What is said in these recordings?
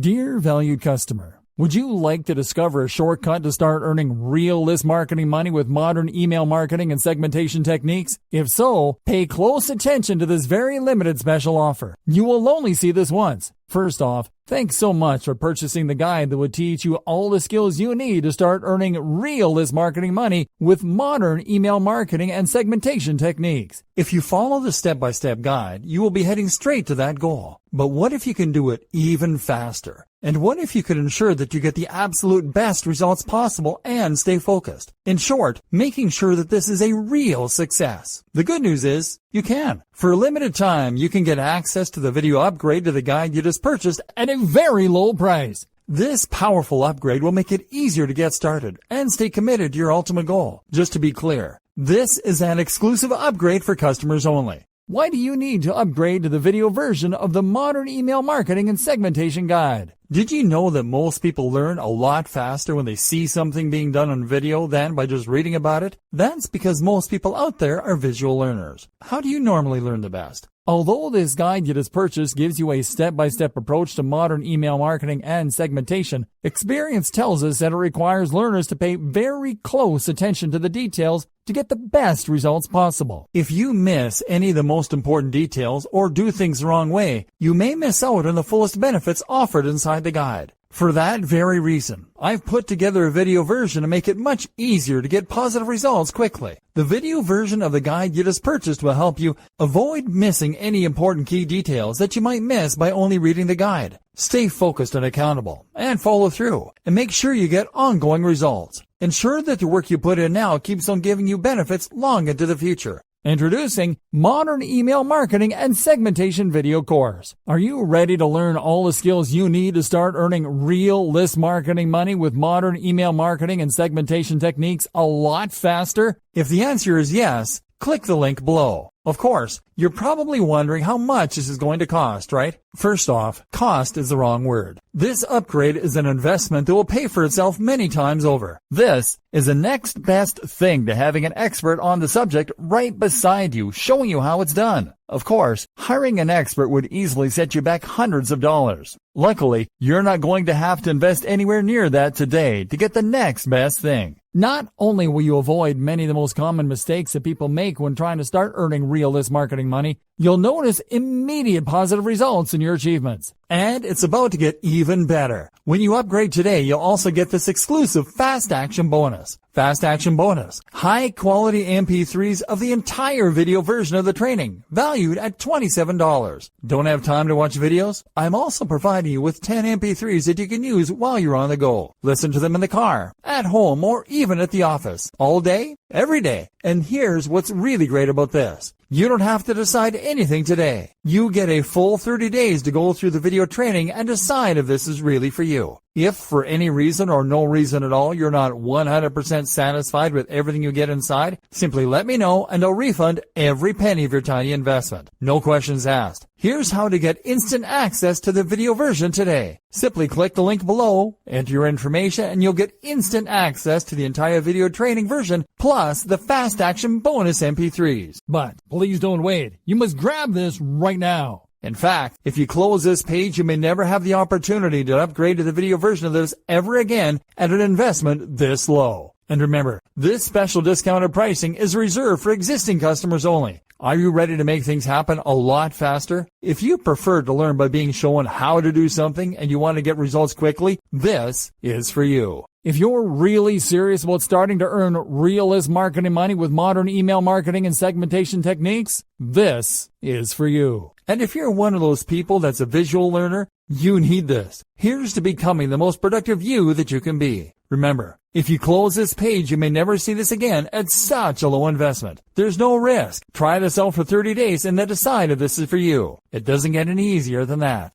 Dear valued customer, would you like to discover a shortcut to start earning real list marketing money with modern email marketing and segmentation techniques? If so, pay close attention to this very limited special offer. You will only see this once. First off, thanks so much for purchasing the guide that would teach you all the skills you need to start earning real list marketing money with modern email marketing and segmentation techniques. If you follow the step-by-step guide, you will be heading straight to that goal. But what if you can do it even faster? And what if you could ensure that you get the absolute best results possible and stay focused? In short, making sure that this is a real success. The good news is, you can. For a limited time, you can get access to the video upgrade to the guide you just purchased at a very low price. This powerful upgrade will make it easier to get started and stay committed to your ultimate goal. Just to be clear, this is an exclusive upgrade for customers only. Why do you need to upgrade to the video version of the modern email marketing and segmentation guide? Did you know that most people learn a lot faster when they see something being done on video than by just reading about it? That's because most people out there are visual learners. How do you normally learn the best? Although this guide you just purchased gives you a step-by-step approach to modern email marketing and segmentation, experience tells us that it requires learners to pay very close attention to the details to get the best results possible. If you miss any of the most important details or do things the wrong way, you may miss out on the fullest benefits offered inside the guide. For that very reason, I've put together a video version to make it much easier to get positive results quickly. The video version of the guide you just purchased will help you avoid missing any important key details that you might miss by only reading the guide. Stay focused and accountable, and follow through, and make sure you get ongoing results. Ensure that the work you put in now keeps on giving you benefits long into the future. Introducing Modern Email Marketing and Segmentation Video Course. Are you ready to learn all the skills you need to start earning real list marketing money with modern email marketing and segmentation techniques a lot faster? If the answer is yes, click the link below. Of course, you're probably wondering how much this is going to cost, right? First off, cost is the wrong word. This upgrade is an investment that will pay for itself many times over. This is the next best thing to having an expert on the subject right beside you, showing you how it's done. Of course, hiring an expert would easily set you back hundreds of dollars. Luckily, you're not going to have to invest anywhere near that today to get the next best thing. Not only will you avoid many of the most common mistakes that people make when trying to start earning real list marketing money, you'll notice immediate positive results in your achievements. And it's about to get even better. When you upgrade today, you'll also get this exclusive Fast Action Bonus. Fast Action Bonus. High quality MP3s of the entire video version of the training, valued at $27. Don't have time to watch videos? I'm also providing you with 10 MP3s that you can use while you're on the go. Listen to them in the car, at home, or even at the office. All day, every day. And here's what's really great about this. You don't have to decide anything today. You get a full 30 days to go through the video training and decide if this is really for you. If for any reason or no reason at all you're not 100% satisfied with everything you get inside, simply let me know and I'll refund every penny of your tiny investment. No questions asked. Here's how to get instant access to the video version today. Simply click the link below, enter your information, and you'll get instant access to the entire video training version plus the Fast Action Bonus MP3s. But please don't wait. You must grab this right now. In fact, if you close this page, you may never have the opportunity to upgrade to the video version of this ever again at an investment this low. And remember, this special discounted pricing is reserved for existing customers only. Are you ready to make things happen a lot faster? If you prefer to learn by being shown how to do something and you want to get results quickly, this is for you. If you're really serious about starting to earn real list marketing money with modern email marketing and segmentation techniques, this is for you. And if you're one of those people that's a visual learner, you need this. Here's to becoming the most productive you that you can be. Remember, if you close this page, you may never see this again at such a low investment. There's no risk. Try this out for 30 days and then decide if this is for you. It doesn't get any easier than that.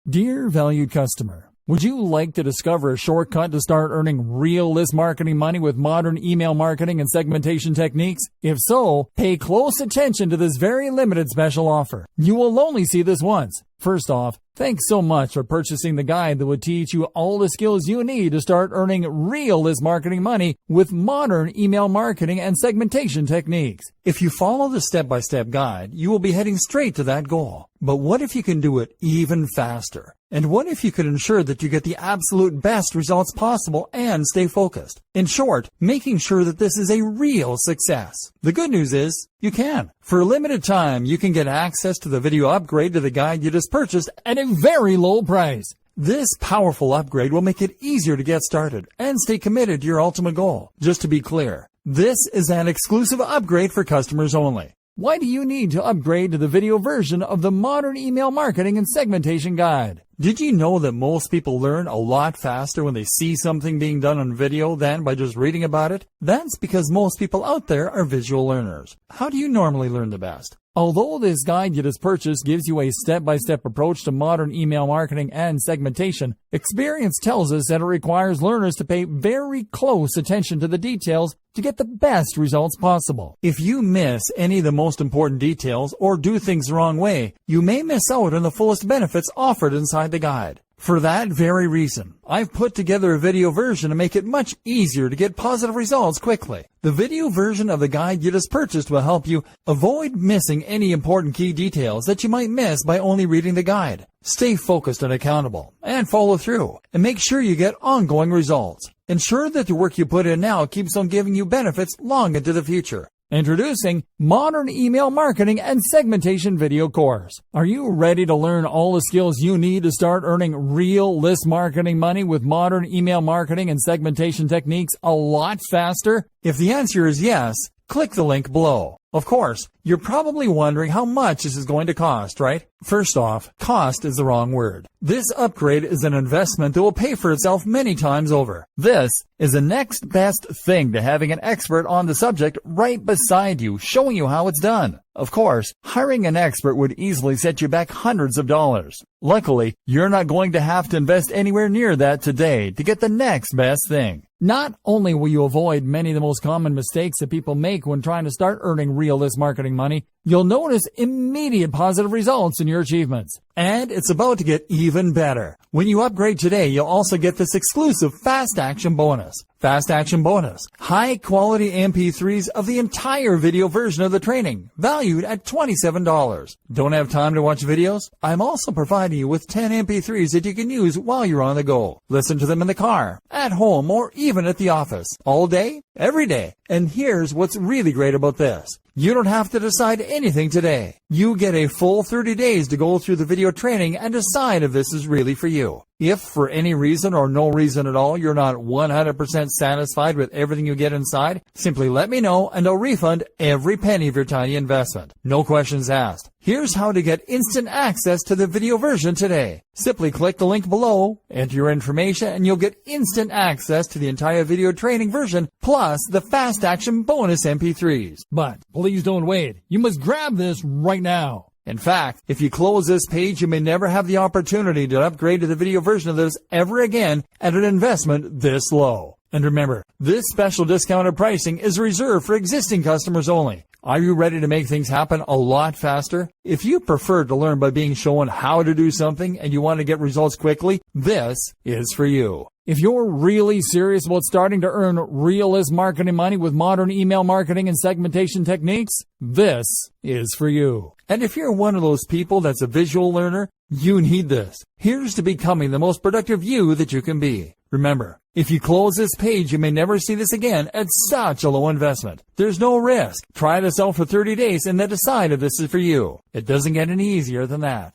Dear valued customer, would you like to discover a shortcut to start earning real list marketing money with modern email marketing and segmentation techniques? If so, pay close attention to this very limited special offer. You will only see this once. First off, thanks so much for purchasing the guide that would teach you all the skills you need to start earning real list marketing money with modern email marketing and segmentation techniques. If you follow the step-by-step guide, you will be heading straight to that goal. But what if you can do it even faster? And what if you could ensure that you get the absolute best results possible and stay focused? In short, making sure that this is a real success. The good news is, you can. For a limited time, you can get access to the video upgrade to the guide you just purchased at a very low price. This powerful upgrade will make it easier to get started and stay committed to your ultimate goal. Just to be clear, this is an exclusive upgrade for customers only. Why do you need to upgrade to the video version of the Modern Email Marketing and Segmentation Guide? Did you know that most people learn a lot faster when they see something being done on video than by just reading about it? That's because most people out there are visual learners. How do you normally learn the best? Although this guide you just purchased gives you a step-by-step approach to modern email marketing and segmentation, experience tells us that it requires learners to pay very close attention to the details to get the best results possible. If you miss any of the most important details or do things the wrong way, you may miss out on the fullest benefits offered inside the guide. For that very reason, I've put together a video version to make it much easier to get positive results quickly. The video version of the guide you just purchased will help you avoid missing any important key details that you might miss by only reading the guide. Stay focused and accountable, and follow through, and make sure you get ongoing results. Ensure that the work you put in now keeps on giving you benefits long into the future. Introducing Modern Email Marketing and Segmentation Video Course. Are you ready to learn all the skills you need to start earning real list marketing money with modern email marketing and segmentation techniques a lot faster? If the answer is yes, click the link below. Of course, you're probably wondering how much this is going to cost, right? First off, cost is the wrong word. This upgrade is an investment that will pay for itself many times over. This is the next best thing to having an expert on the subject right beside you, showing you how it's done. Of course, hiring an expert would easily set you back hundreds of dollars. Luckily, you're not going to have to invest anywhere near that today to get the next best thing. Not only will you avoid many of the most common mistakes that people make when trying to start earning real list marketing money, you'll notice immediate positive results in your achievements. And it's about to get even better. When you upgrade today, you'll also get this exclusive Fast Action Bonus. Fast Action Bonus. High quality MP3s of the entire video version of the training, valued at $27. Don't have time to watch videos? I'm also providing you with 10 MP3s that you can use while you're on the go. Listen to them in the car, at home, or even at the office. All day, every day. And here's what's really great about this. You don't have to decide anything today. You get a full 30 days to go through the video training and decide if this is really for you. If for any reason or no reason at all you're not 100% satisfied with everything you get inside, simply let me know and I'll refund every penny of your tiny investment. No questions asked. Here's how to get instant access to the video version today. Simply click the link below, enter your information, and you'll get instant access to the entire video training version plus the Fast Action Bonus MP3s. But please don't wait. You must grab this right now. In fact, if you close this page, you may never have the opportunity to upgrade to the video version of this ever again at an investment this low. And remember, this special discounted pricing is reserved for existing customers only. Are you ready to make things happen a lot faster? If you prefer to learn by being shown how to do something and you want to get results quickly, this is for you. If you're really serious about starting to earn real list marketing money with modern email marketing and segmentation techniques, this is for you. And if you're one of those people that's a visual learner, you need this. Here's to becoming the most productive you that you can be. Remember, if you close this page, you may never see this again at such a low investment. There's no risk. Try this out for 30 days and then decide if this is for you. It doesn't get any easier than that.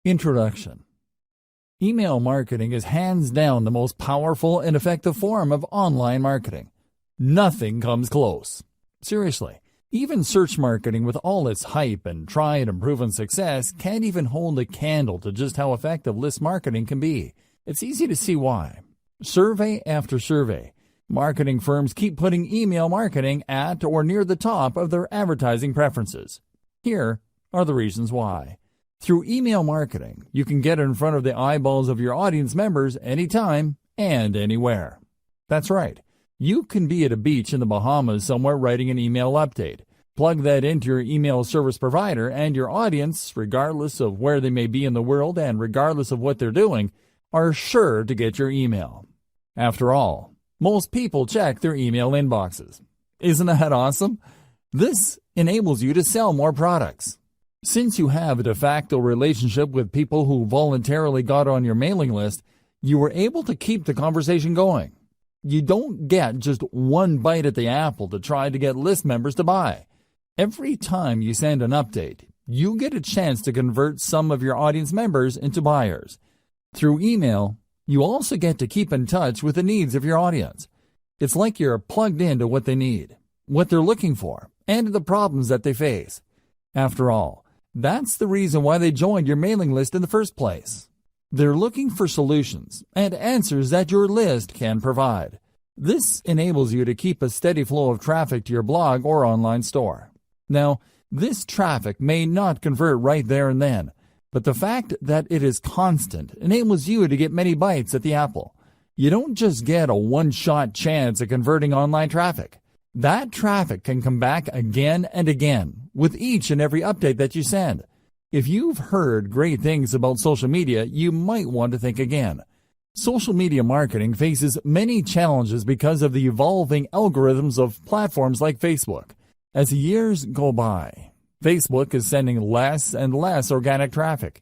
Introduction. Email marketing is hands down the most powerful and effective form of online marketing. Nothing comes close. Seriously, even search marketing with all its hype and tried and proven success can't even hold a candle to just how effective list marketing can be. It's easy to see why. Survey after survey, marketing firms keep putting email marketing at or near the top of their advertising preferences. Here are the reasons why. Through email marketing, you can get in front of the eyeballs of your audience members anytime and anywhere. That's right. You can be at a beach in the Bahamas somewhere writing an email update. Plug that into your email service provider, and your audience, regardless of where they may be in the world and regardless of what they're doing, are sure to get your email. After all, most people check their email inboxes. Isn't that awesome? This enables you to sell more products. Since you have a de facto relationship with people who voluntarily got on your mailing list, you were able to keep the conversation going. You don't get just one bite at the apple to try to get list members to buy. Every time you send an update, you get a chance to convert some of your audience members into buyers. Through email, you also get to keep in touch with the needs of your audience. It's like you're plugged into what they need, what they're looking for, and the problems that they face. After all, that's the reason why they joined your mailing list in the first place. They're looking for solutions and answers that your list can provide. This enables you to keep a steady flow of traffic to your blog or online store. Now, this traffic may not convert right there and then, but the fact that it is constant enables you to get many bites at the apple. You don't just get a one-shot chance at converting online traffic. That traffic can come back again and again with each and every update that you send. If you've heard great things about social media, you might want to think again. Social media marketing faces many challenges because of the evolving algorithms of platforms like Facebook. As the years go by, Facebook is sending less and less organic traffic.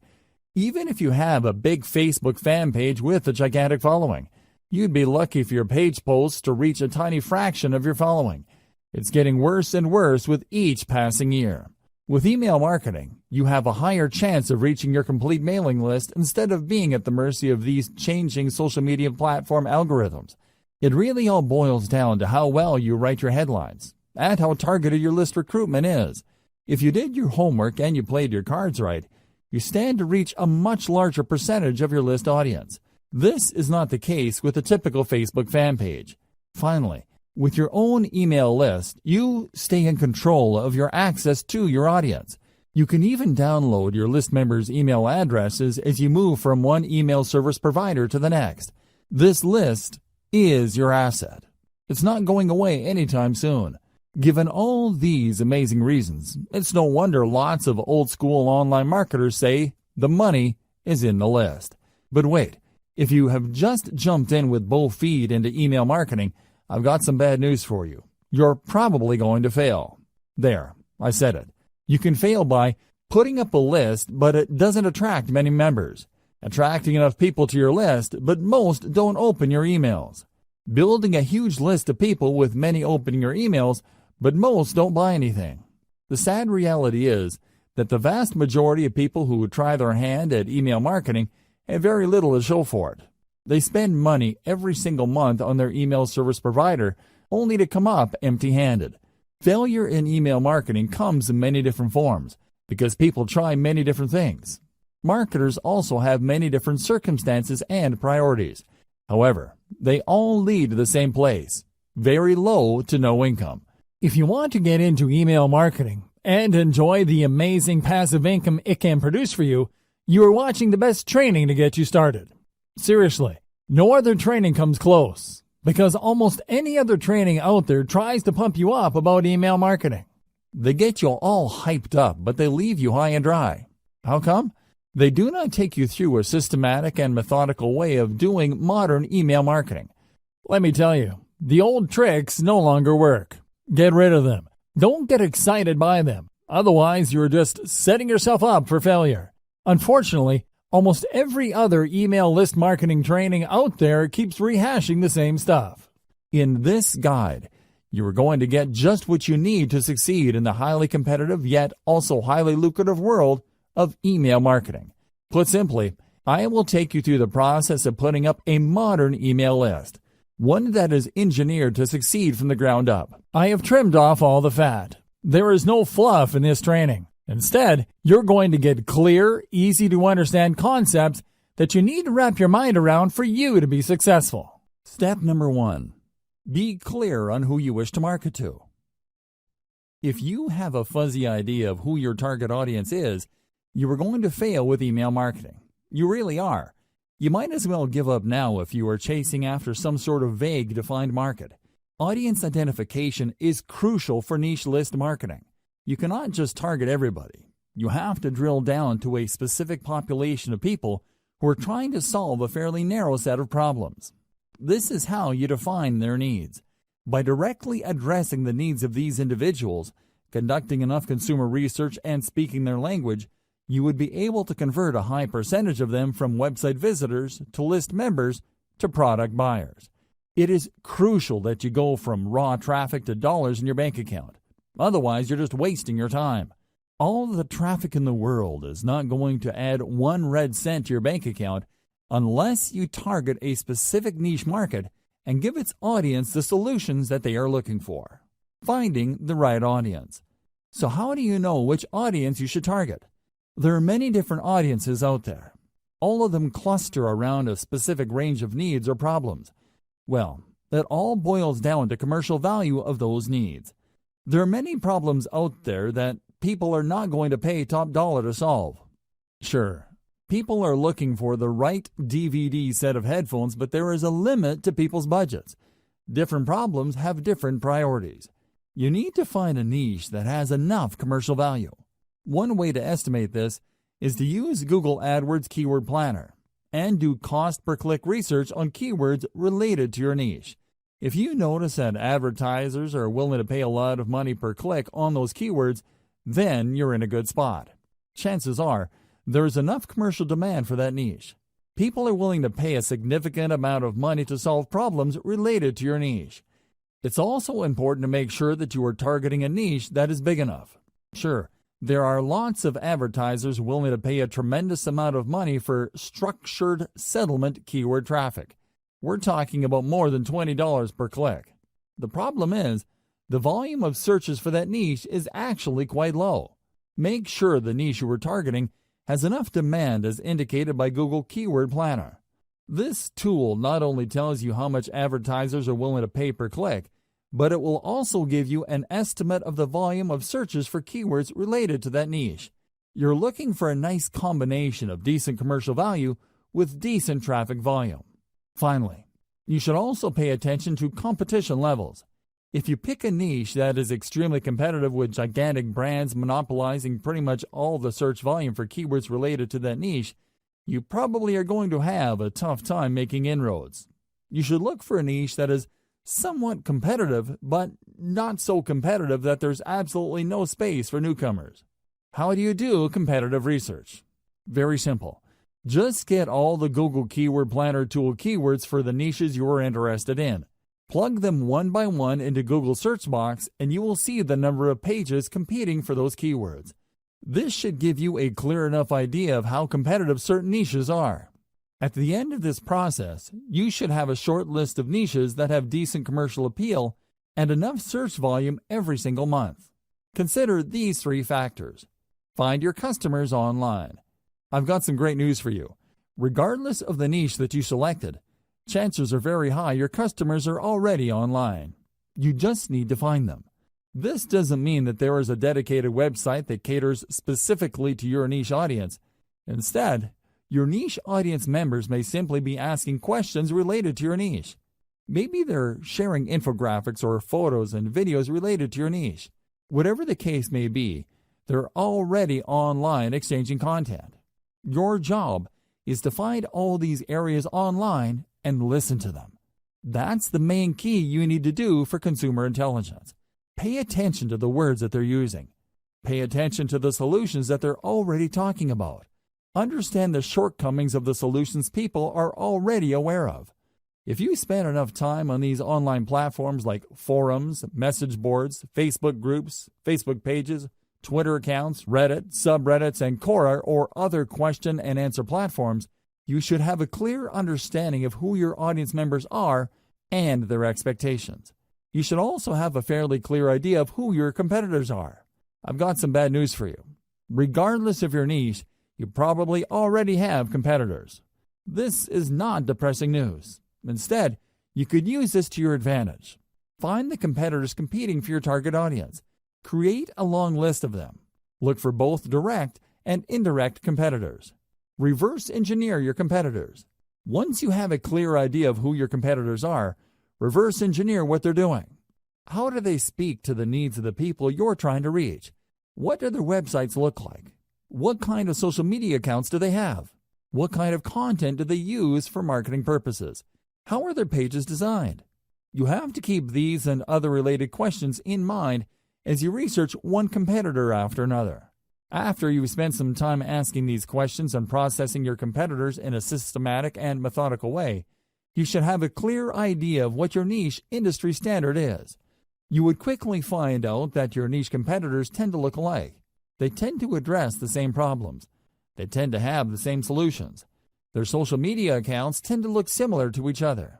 Even if you have a big Facebook fan page with a gigantic following, you'd be lucky for your page posts to reach a tiny fraction of your following. It's getting worse and worse with each passing year. With email marketing, you have a higher chance of reaching your complete mailing list instead of being at the mercy of these changing social media platform algorithms. It really all boils down to how well you write your headlines and how targeted your list recruitment is. If you did your homework and you played your cards right, you stand to reach a much larger percentage of your list audience. This is not the case with a typical Facebook fan page. Finally, with your own email list, you stay in control of your access to your audience. You can even download your list members' email addresses as you move from one email service provider to the next. This list is your asset. It's not going away anytime soon. Given all these amazing reasons, it's no wonder lots of old-school online marketers say the money is in the list. But wait, if you have just jumped in with both feet into email marketing, I've got some bad news for you. You're probably going to fail. There, I said it. You can fail by putting up a list, but it doesn't attract many members. Attracting enough people to your list, but most don't open your emails. Building a huge list of people with many opening your emails, but most don't buy anything. The sad reality is that the vast majority of people who try their hand at email marketing have very little to show for it. They spend money every single month on their email service provider only to come up empty-handed. Failure in email marketing comes in many different forms because people try many different things. Marketers also have many different circumstances and priorities. However, they all lead to the same place: very low to no income. If you want to get into email marketing and enjoy the amazing passive income it can produce for you, you are watching the best training to get you started. Seriously, no other training comes close, because almost any other training out there tries to pump you up about email marketing. They get you all hyped up, but they leave you high and dry. How come? They do not take you through a systematic and methodical way of doing modern email marketing. Let me tell you, the old tricks no longer work. Get rid of them. Don't get excited by them. Otherwise, you're just setting yourself up for failure. Unfortunately, almost every other email list marketing training out there keeps rehashing the same stuff. In this guide, you are going to get just what you need to succeed in the highly competitive yet also highly lucrative world of email marketing. Put simply, I will take you through the process of putting up a modern email list, one that is engineered to succeed from the ground up. I have trimmed off all the fat. There is no fluff in this training. Instead, you're going to get clear, easy-to-understand concepts that you need to wrap your mind around for you to be successful. Step number 1. Be clear on who you wish to market to. If you have a fuzzy idea of who your target audience is, you are going to fail with email marketing. You really are. You might as well give up now if you are chasing after some sort of vague defined market. Audience identification is crucial for niche list marketing. You cannot just target everybody. You have to drill down to a specific population of people who are trying to solve a fairly narrow set of problems. This is how you define their needs. By directly addressing the needs of these individuals, conducting enough consumer research, and speaking their language, you would be able to convert a high percentage of them from website visitors to list members to product buyers. It is crucial that you go from raw traffic to dollars in your bank account. Otherwise, you're just wasting your time. All the traffic in the world is not going to add 1 red cent to your bank account unless you target a specific niche market and give its audience the solutions that they are looking for. Finding the right audience. So how do you know which audience you should target? There are many different audiences out there. All of them cluster around a specific range of needs or problems. Well, it all boils down to commercial value of those needs. There are many problems out there that people are not going to pay top dollar to solve. Sure, people are looking for the right DVD set of headphones, but there is a limit to people's budgets. Different problems have different priorities. You need to find a niche that has enough commercial value. One way to estimate this is to use Google AdWords Keyword Planner and do cost per click research on keywords related to your niche. If you notice that advertisers are willing to pay a lot of money per click on those keywords, then you're in a good spot. Chances are there is enough commercial demand for that niche. People are willing to pay a significant amount of money to solve problems related to your niche. It's also important to make sure that you are targeting a niche that is big enough. Sure, there are lots of advertisers willing to pay a tremendous amount of money for structured settlement keyword traffic. We're talking about more than $20 per click. The problem is, the volume of searches for that niche is actually quite low. Make sure the niche you are targeting has enough demand as indicated by Google Keyword Planner. This tool not only tells you how much advertisers are willing to pay per click, but it will also give you an estimate of the volume of searches for keywords related to that niche. You're looking for a nice combination of decent commercial value with decent traffic volume. Finally, you should also pay attention to competition levels. If you pick a niche that is extremely competitive with gigantic brands monopolizing pretty much all the search volume for keywords related to that niche, you probably are going to have a tough time making inroads. You should look for a niche that is somewhat competitive, but not so competitive that there's absolutely no space for newcomers. How do you do competitive research? Very simple. Just get all the Google Keyword Planner tool keywords for the niches you are interested in. Plug them one by one into Google search box and you will see the number of pages competing for those keywords. This should give you a clear enough idea of how competitive certain niches are. At the end of this process, you should have a short list of niches that have decent commercial appeal and enough search volume every single month. Consider these 3 factors. Find your customers online. I've got some great news for you. Regardless of the niche that you selected, chances are very high your customers are already online. You just need to find them. This doesn't mean that there is a dedicated website that caters specifically to your niche audience. Instead, your niche audience members may simply be asking questions related to your niche. Maybe they're sharing infographics or photos and videos related to your niche. Whatever the case may be, they're already online exchanging content. Your job is to find all these areas online and listen to them. That's the main key you need to do for consumer intelligence. Pay attention to the words that they're using. Pay attention to the solutions that they're already talking about. Understand the shortcomings of the solutions people are already aware of. If you spend enough time on these online platforms like forums, message boards, Facebook groups, Facebook pages, Twitter accounts, Reddit, subreddits, and Quora or other question and answer platforms, you should have a clear understanding of who your audience members are and their expectations. You should also have a fairly clear idea of who your competitors are. I've got some bad news for you. Regardless of your niche, you probably already have competitors. This is not depressing news. Instead, you could use this to your advantage. Find the competitors competing for your target audience. Create a long list of them. Look for both direct and indirect competitors. Reverse engineer your competitors. Once you have a clear idea of who your competitors are, reverse engineer what they're doing. How do they speak to the needs of the people you're trying to reach? What do their websites look like? What kind of social media accounts do they have? What kind of content do they use for marketing purposes? How are their pages designed? You have to keep these and other related questions in mind as you research one competitor after another. After you've spent some time asking these questions and processing your competitors in a systematic and methodical way, you should have a clear idea of what your niche industry standard is. You would quickly find out that your niche competitors tend to look alike. They tend to address the same problems. They tend to have the same solutions. Their social media accounts tend to look similar to each other.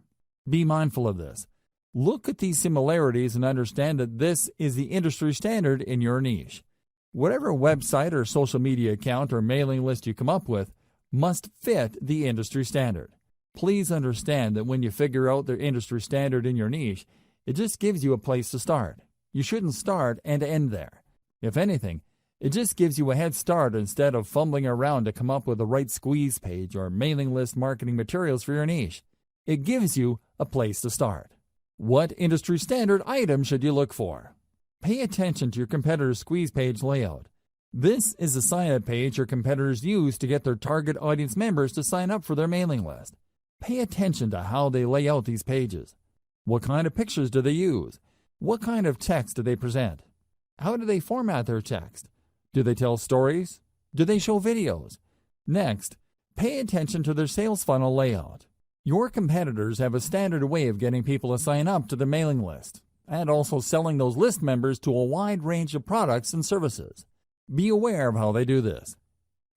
Be mindful of this. Look at these similarities and understand that this is the industry standard in your niche. Whatever website or social media account or mailing list you come up with must fit the industry standard. Please understand that when you figure out the industry standard in your niche, it just gives you a place to start. You shouldn't start and end there. If anything, it just gives you a head start instead of fumbling around to come up with the right squeeze page or mailing list marketing materials for your niche. It gives you a place to start. What industry standard item should you look for? Pay attention to your competitor's squeeze page layout. This is a sign-up page your competitors use to get their target audience members to sign up for their mailing list. Pay attention to how they lay out these pages. What kind of pictures do they use? What kind of text do they present? How do they format their text? Do they tell stories? Do they show videos? Next, pay attention to their sales funnel layout. Your competitors have a standard way of getting people to sign up to their mailing list, and also selling those list members to a wide range of products and services. Be aware of how they do this.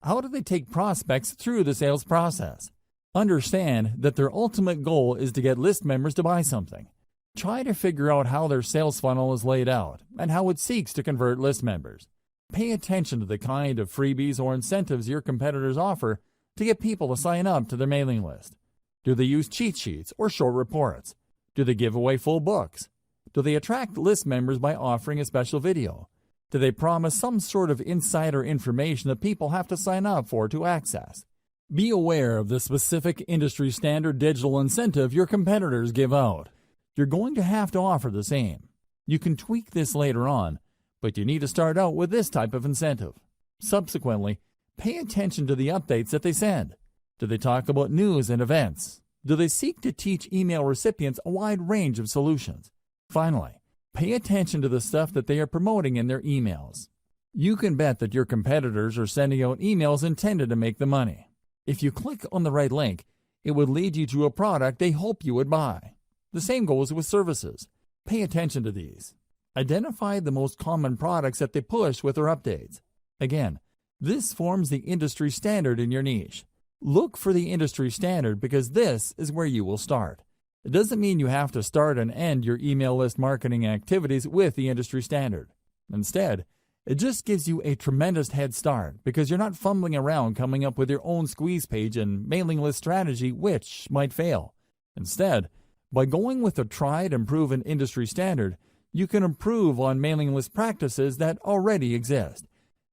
How do they take prospects through the sales process? Understand that their ultimate goal is to get list members to buy something. Try to figure out how their sales funnel is laid out and how it seeks to convert list members. Pay attention to the kind of freebies or incentives your competitors offer to get people to sign up to their mailing list. Do they use cheat sheets or short reports? Do they give away full books? Do they attract list members by offering a special video? Do they promise some sort of insider information that people have to sign up for to access? Be aware of the specific industry standard digital incentive your competitors give out. You're going to have to offer the same. You can tweak this later on, but you need to start out with this type of incentive. Subsequently, pay attention to the updates that they send. Do they talk about news and events? Do they seek to teach email recipients a wide range of solutions? Finally, pay attention to the stuff that they are promoting in their emails. You can bet that your competitors are sending out emails intended to make the money. If you click on the right link, it would lead you to a product they hope you would buy. The same goes with services. Pay attention to these. Identify the most common products that they push with their updates. Again, this forms the industry standard in your niche. Look for the industry standard because this is where you will start. It doesn't mean you have to start and end your email list marketing activities with the industry standard. Instead, it just gives you a tremendous head start because you're not fumbling around coming up with your own squeeze page and mailing list strategy which might fail. Instead, by going with a tried and proven industry standard, you can improve on mailing list practices that already exist.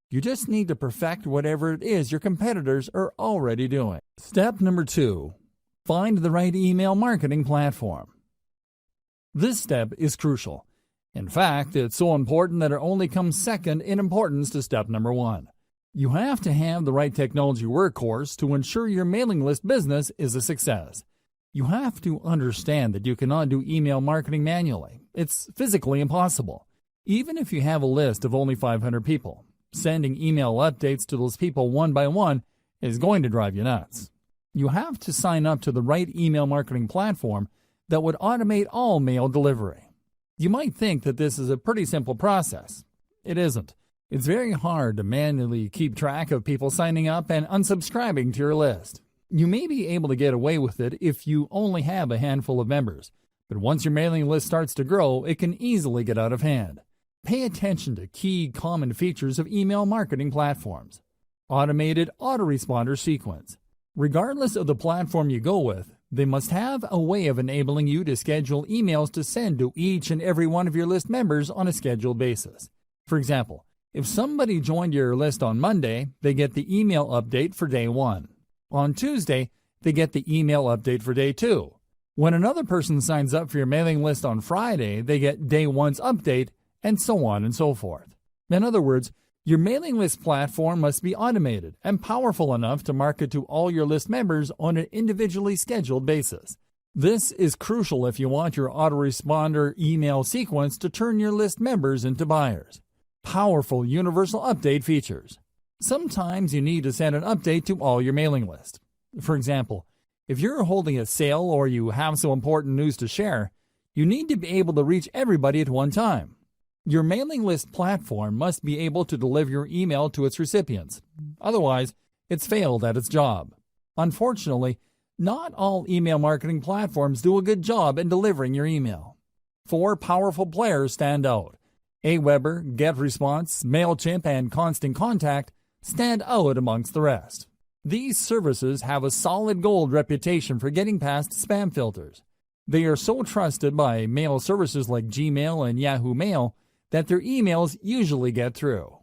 You just need to perfect whatever it is your competitors are already doing. Step number 2. Find the right email marketing platform. This step is crucial. In fact, it's so important that it only comes second in importance to step number 1. You have to have the right technology workhorse to ensure your mailing list business is a success. You have to understand that you cannot do email marketing manually. It's physically impossible. Even if you have a list of only 500 people, sending email updates to those people one by one is going to drive you nuts. You have to sign up to the right email marketing platform that would automate all mail delivery. You might think that this is a pretty simple process. It isn't. It's very hard to manually keep track of people signing up and unsubscribing to your list. You may be able to get away with it if you only have a handful of members, but once your mailing list starts to grow, it can easily get out of hand. Pay attention to key common features of email marketing platforms. Automated autoresponder sequence. Regardless of the platform you go with, they must have a way of enabling you to schedule emails to send to each and every one of your list members on a scheduled basis. For example, if somebody joined your list on Monday, they get the email update for day 1. On Tuesday, they get the email update for day 2. When another person signs up for your mailing list on Friday, they get day 1's update, and so on and so forth. In other words, Your mailing list platform must be automated and powerful enough to market to all your list members on an individually scheduled basis. This is crucial if you want your autoresponder email sequence to turn your list members into buyers. Powerful universal update features. Sometimes you need to send an update to all your mailing list. For example, if you're holding a sale or you have some important news to share, you need to be able to reach everybody at one time. Your mailing list platform must be able to deliver your email to its recipients. Otherwise, it's failed at its job. Unfortunately, not all email marketing platforms do a good job in delivering your email. 4 powerful players stand out. Aweber, GetResponse, MailChimp, and Constant Contact stand out amongst the rest. These services have a solid gold reputation for getting past spam filters. They are so trusted by mail services like Gmail and Yahoo Mail that their emails usually get through.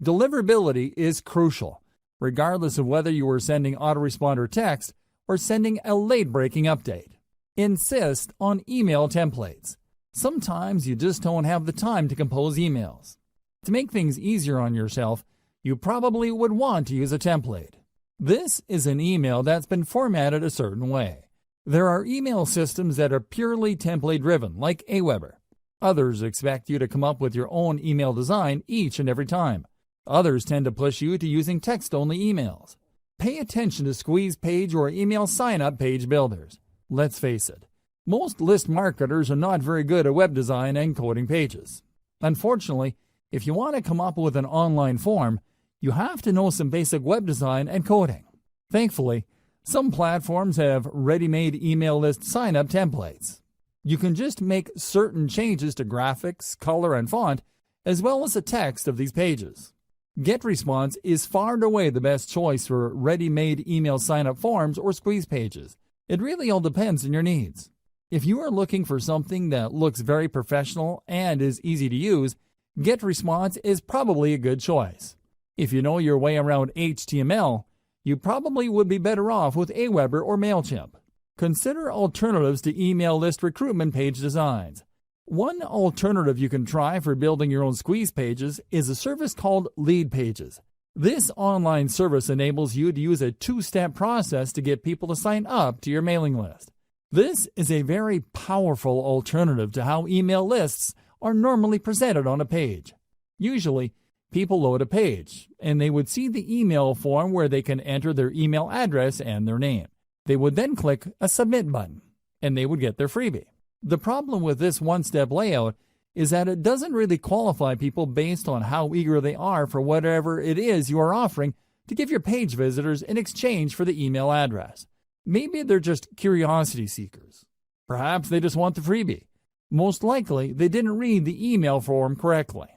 Deliverability is crucial, regardless of whether you are sending autoresponder text or sending a late-breaking update. Insist on email templates. Sometimes you just don't have the time to compose emails. To make things easier on yourself, you probably would want to use a template. This is an email that's been formatted a certain way. There are email systems that are purely template-driven, like Aweber. Others expect you to come up with your own email design each and every time. Others tend to push you to using text-only emails. Pay attention to squeeze page or email sign-up page builders. Let's face it, most list marketers are not very good at web design and coding pages. Unfortunately, if you want to come up with an online form, you have to know some basic web design and coding. Thankfully, some platforms have ready-made email list sign-up templates. You can just make certain changes to graphics, color, and font, as well as the text of these pages. GetResponse is far and away the best choice for ready-made email sign-up forms or squeeze pages. It really all depends on your needs. If you are looking for something that looks very professional and is easy to use, GetResponse is probably a good choice. If you know your way around HTML, you probably would be better off with Aweber or MailChimp. Consider alternatives to email list recruitment page designs. One alternative you can try for building your own squeeze pages is a service called Lead Pages. This online service enables you to use a 2-step process to get people to sign up to your mailing list. This is a very powerful alternative to how email lists are normally presented on a page. Usually, people load a page, and they would see the email form where they can enter their email address and their name. They would then click a Submit button, and they would get their freebie. The problem with this one-step layout is that it doesn't really qualify people based on how eager they are for whatever it is you are offering to give your page visitors in exchange for the email address. Maybe they're just curiosity seekers. Perhaps they just want the freebie. Most likely, they didn't read the email form correctly.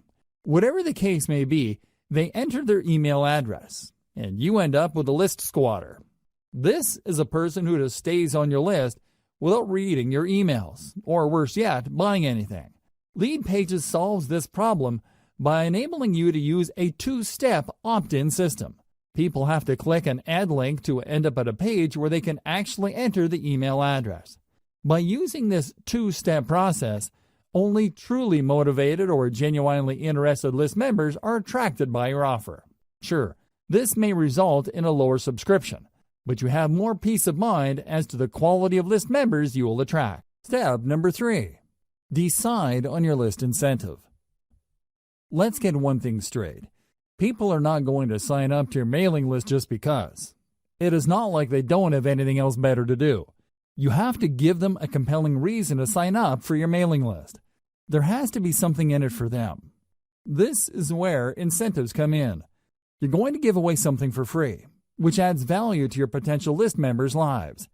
Whatever the case may be, they entered their email address, and you end up with a list squatter. This is a person who just stays on your list without reading your emails, or worse yet, buying anything. Lead Pages solves this problem by enabling you to use a 2-step opt-in system. People have to click an add link to end up at a page where they can actually enter the email address. By using this 2-step process, only truly motivated or genuinely interested list members are attracted by your offer. Sure, this may result in a lower subscription, but you have more peace of mind as to the quality of list members you will attract. Step number 3. Decide on your list incentive. Let's get one thing straight. People are not going to sign up to your mailing list just because. It is not like they don't have anything else better to do. You have to give them a compelling reason to sign up for your mailing list. There has to be something in it for them. This is where incentives come in. You're going to give away something for free, which adds value to your potential list members' lives.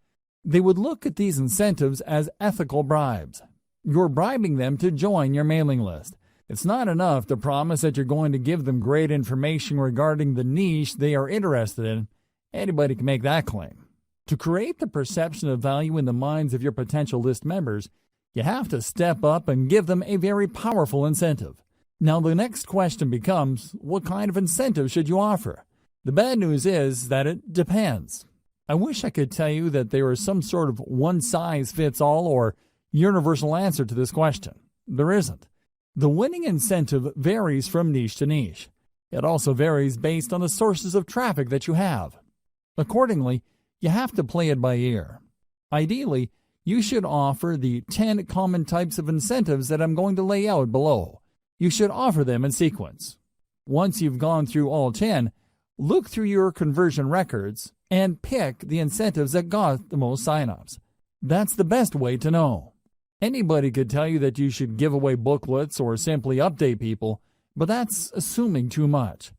They would look at these incentives as ethical bribes. You're bribing them to join your mailing list. It's not enough to promise that you're going to give them great information regarding the niche they are interested in. Anybody can make that claim. To create the perception of value in the minds of your potential list members, you have to step up and give them a very powerful incentive. Now, the next question becomes, what kind of incentive should you offer? The bad news is that it depends. I wish I could tell you that there is some sort of one-size-fits-all or universal answer to this question. There isn't. The winning incentive varies from niche to niche. It also varies based on the sources of traffic that you have. Accordingly, you have to play it by ear. Ideally, you should offer the 10 common types of incentives that I'm going to lay out below. You should offer them in sequence. Once you've gone through all 10, look through your conversion records and pick the incentives that got the most signups. That's the best way to know. Anybody could tell you that you should give away booklets or simply update people, but that's assuming too much.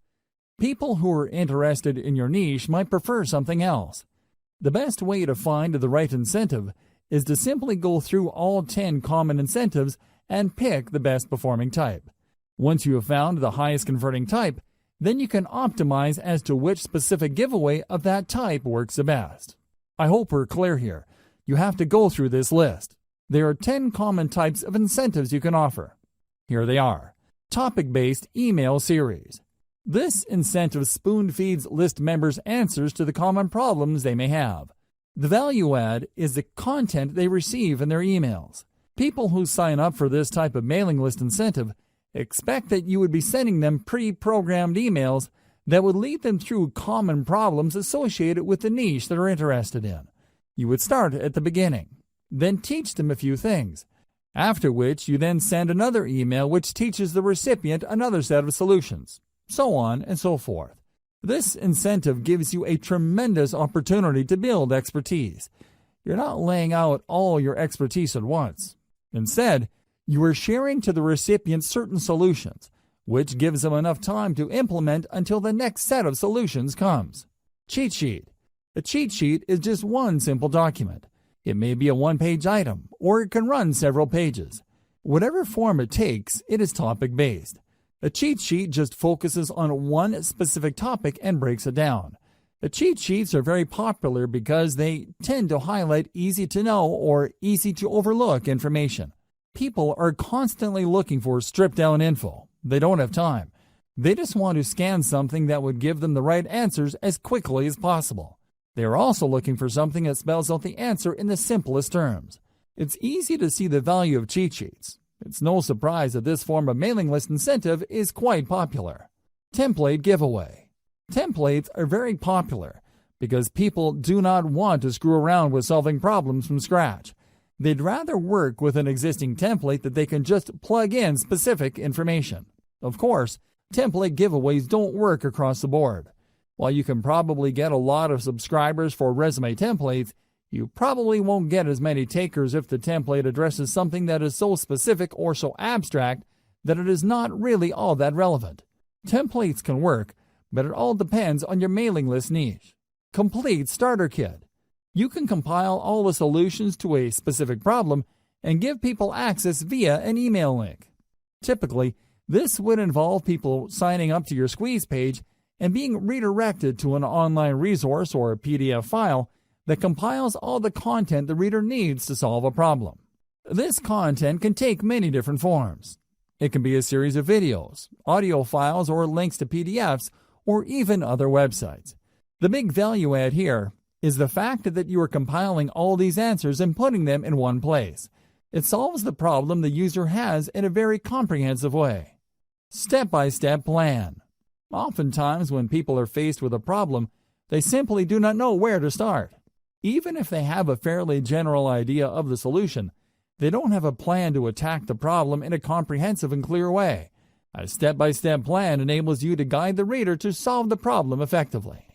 People who are interested in your niche might prefer something else. The best way to find the right incentive is to simply go through all 10 common incentives and pick the best performing type. Once you have found the highest converting type, then you can optimize as to which specific giveaway of that type works the best. I hope we're clear here. You have to go through this list. There are 10 common types of incentives you can offer. Here they are. Topic-based email series. This incentive spoon-feeds list members answers to the common problems they may have. The value add is the content they receive in their emails. People who sign up for this type of mailing list incentive expect that you would be sending them pre-programmed emails that would lead them through common problems associated with the niche they're interested in. You would start at the beginning, then teach them a few things, after which you then send another email which teaches the recipient another set of solutions, so on and so forth. This incentive gives you a tremendous opportunity to build expertise. You're not laying out all your expertise at once. Instead, you are sharing to the recipient certain solutions, which gives them enough time to implement until the next set of solutions comes. Cheat sheet. A cheat sheet is just one simple document. It may be a one-page item, or it can run several pages. Whatever form it takes, it is topic-based. A cheat sheet just focuses on one specific topic and breaks it down. The cheat sheets are very popular because they tend to highlight easy-to-know or easy-to-overlook information. People are constantly looking for stripped-down info. They don't have time. They just want to scan something that would give them the right answers as quickly as possible. They are also looking for something that spells out the answer in the simplest terms. It's easy to see the value of cheat sheets. It's no surprise that this form of mailing list incentive is quite popular. Template giveaway. Templates are very popular because people do not want to screw around with solving problems from scratch. They'd rather work with an existing template that they can just plug in specific information. Of course, template giveaways don't work across the board. While you can probably get a lot of subscribers for resume templates, you probably won't get as many takers if the template addresses something that is so specific or so abstract that it is not really all that relevant. Templates can work, but it all depends on your mailing list niche. Complete starter kit. You can compile all the solutions to a specific problem and give people access via an email link. Typically, this would involve people signing up to your squeeze page and being redirected to an online resource or a PDF file that compiles all the content the reader needs to solve a problem. This content can take many different forms. It can be a series of videos, audio files, or links to PDFs, or even other websites. The big value add here is the fact that you are compiling all these answers and putting them in one place. It solves the problem the user has in a very comprehensive way. Step-by-step plan. Oftentimes, when people are faced with a problem, they simply do not know where to start. Even if they have a fairly general idea of the solution, they don't have a plan to attack the problem in a comprehensive and clear way. A step-by-step plan enables you to guide the reader to solve the problem effectively.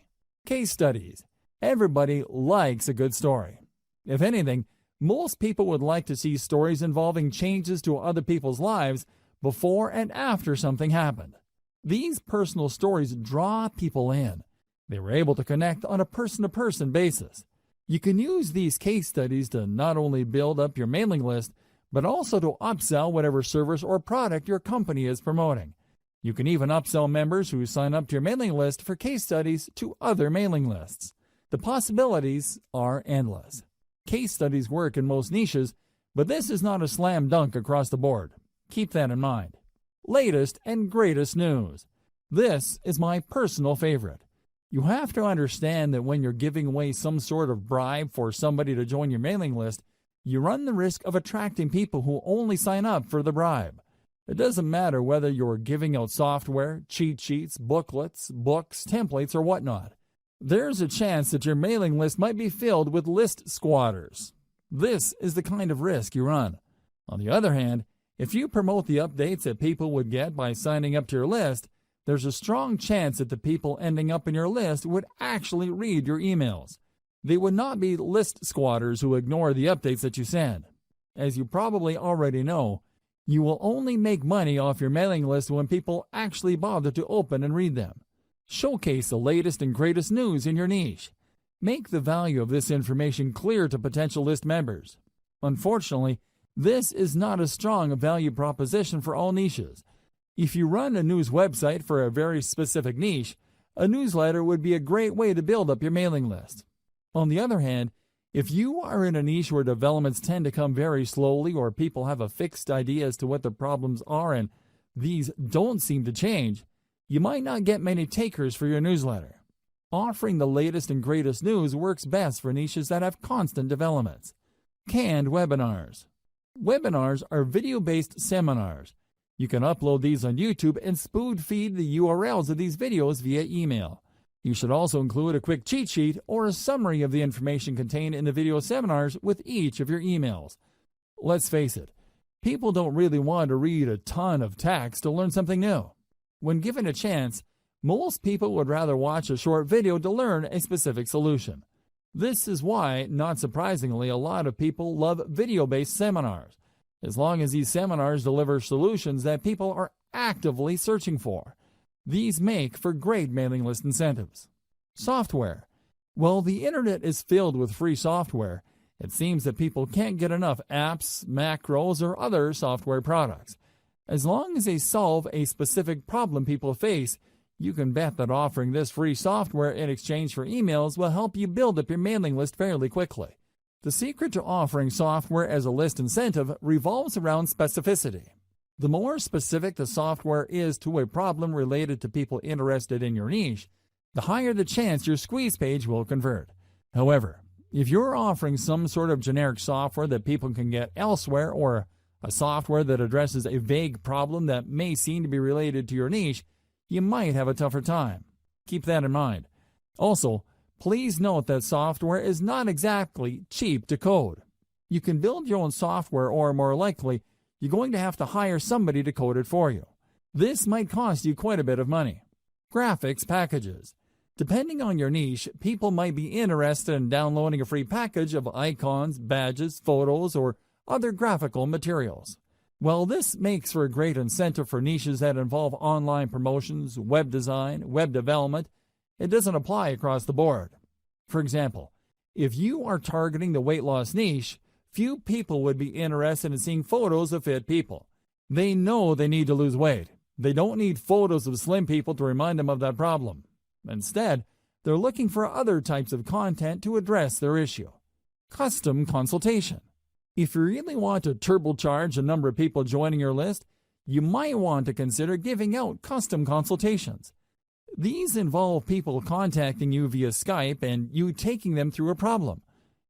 Case studies. Everybody likes a good story. If anything, most people would like to see stories involving changes to other people's lives before and after something happened. These personal stories draw people in. They were able to connect on a person-to-person basis. You can use these case studies to not only build up your mailing list, but also to upsell whatever service or product your company is promoting. You can even upsell members who sign up to your mailing list for case studies to other mailing lists. The possibilities are endless. Case studies work in most niches, but this is not a slam dunk across the board. Keep that in mind. Latest and greatest news. This is my personal favorite. You have to understand that when you're giving away some sort of bribe for somebody to join your mailing list, you run the risk of attracting people who only sign up for the bribe. It doesn't matter whether you're giving out software, cheat sheets, booklets, books, templates, or whatnot. There's a chance that your mailing list might be filled with list squatters. This is the kind of risk you run. On the other hand, if you promote the updates that people would get by signing up to your list, there's a strong chance that the people ending up in your list would actually read your emails. They would not be list squatters who ignore the updates that you send. As you probably already know, you will only make money off your mailing list when people actually bother to open and read them. Showcase the latest and greatest news in your niche. Make the value of this information clear to potential list members. Unfortunately, this is not as strong a value proposition for all niches. If you run a news website for a very specific niche, a newsletter would be a great way to build up your mailing list. On the other hand, if you are in a niche where developments tend to come very slowly or people have a fixed idea as to what the problems are and these don't seem to change, you might not get many takers for your newsletter. Offering the latest and greatest news works best for niches that have constant developments. Canned webinars. Webinars are video-based seminars. You can upload these on YouTube and spoon feed the URLs of these videos via email. You should also include a quick cheat sheet or a summary of the information contained in the video seminars with each of your emails. Let's face it, people don't really want to read a ton of text to learn something new. When given a chance, most people would rather watch a short video to learn a specific solution. This is why, not surprisingly, a lot of people love video-based seminars, as long as these seminars deliver solutions that people are actively searching for. These make for great mailing list incentives. Software. While the internet is filled with free software, it seems that people can't get enough apps, macros, or other software products. As long as they solve a specific problem people face, you can bet that offering this free software in exchange for emails will help you build up your mailing list fairly quickly. The secret to offering software as a list incentive revolves around specificity. The more specific the software is to a problem related to people interested in your niche, the higher the chance your squeeze page will convert. However, if you're offering some sort of generic software that people can get elsewhere or a software that addresses a vague problem that may seem to be related to your niche, you might have a tougher time. Keep that in mind. Also, please note that software is not exactly cheap to code. You can build your own software or, more likely, you're going to have to hire somebody to code it for you. This might cost you quite a bit of money. Graphics packages. Depending on your niche, people might be interested in downloading a free package of icons, badges, photos, or other graphical materials. While this makes for a great incentive for niches that involve online promotions, web design, web development, it doesn't apply across the board. For example, if you are targeting the weight loss niche, few people would be interested in seeing photos of fit people. They know they need to lose weight. They don't need photos of slim people to remind them of that problem. Instead, they're looking for other types of content to address their issue. Custom consultation. If you really want to turbocharge the number of people joining your list, you might want to consider giving out custom consultations. These involve people contacting you via Skype and you taking them through a problem.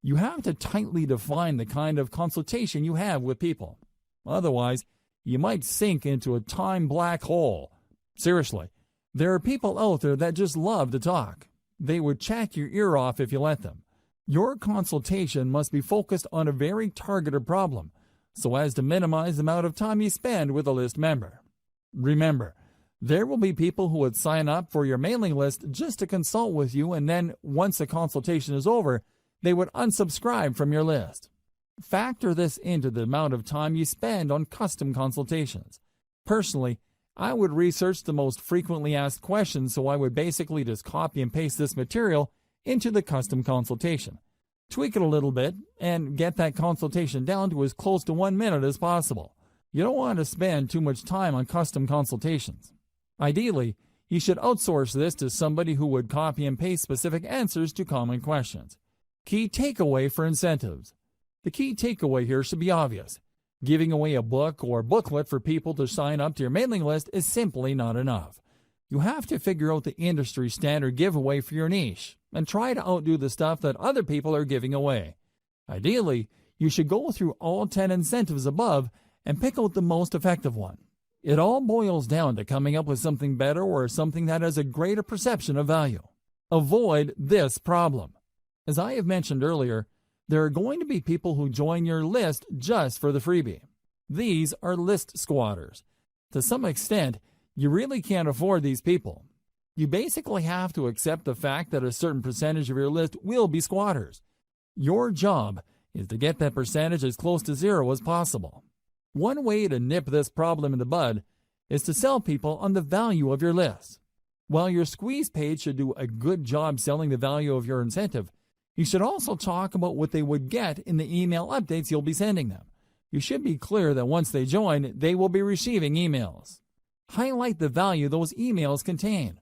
You have to tightly define the kind of consultation you have with people. Otherwise, you might sink into a time black hole. Seriously, there are people out there that just love to talk. They would chat your ear off if you let them. Your consultation must be focused on a very targeted problem, so as to minimize the amount of time you spend with a list member. Remember, there will be people who would sign up for your mailing list just to consult with you, and then once the consultation is over, they would unsubscribe from your list. Factor this into the amount of time you spend on custom consultations. Personally, I would research the most frequently asked questions, so I would basically just copy and paste this material into the custom consultation. Tweak it a little bit and get that consultation down to as close to 1 minute as possible. You don't want to spend too much time on custom consultations. Ideally, you should outsource this to somebody who would copy and paste specific answers to common questions. Key takeaway for incentives. The key takeaway here should be obvious. Giving away a book or booklet for people to sign up to your mailing list is simply not enough. You have to figure out the industry standard giveaway for your niche and try to outdo the stuff that other people are giving away. Ideally, you should go through all 10 incentives above and pick out the most effective one. It all boils down to coming up with something better or something that has a greater perception of value. Avoid this problem. As I have mentioned earlier, there are going to be people who join your list just for the freebie. These are list squatters. To some extent, you really can't afford these people. You basically have to accept the fact that a certain percentage of your list will be squatters. Your job is to get that percentage as close to zero as possible. One way to nip this problem in the bud is to sell people on the value of your list. While your squeeze page should do a good job selling the value of your incentive, you should also talk about what they would get in the email updates you'll be sending them. You should be clear that once they join, they will be receiving emails. Highlight the value those emails contain.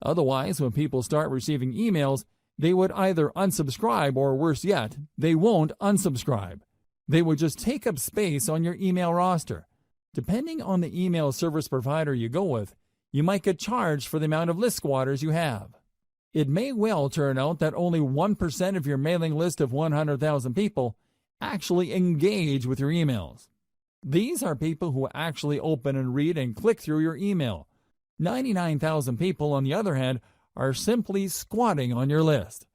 Otherwise, when people start receiving emails, they would either unsubscribe or, worse yet, they won't unsubscribe. They would just take up space on your email roster. Depending on the email service provider you go with, you might get charged for the amount of list squatters you have. It may well turn out that only 1% of your mailing list of 100,000 people actually engage with your emails. These are people who actually open and read and click through your email. 99,000 people, on the other hand, are simply squatting on your list.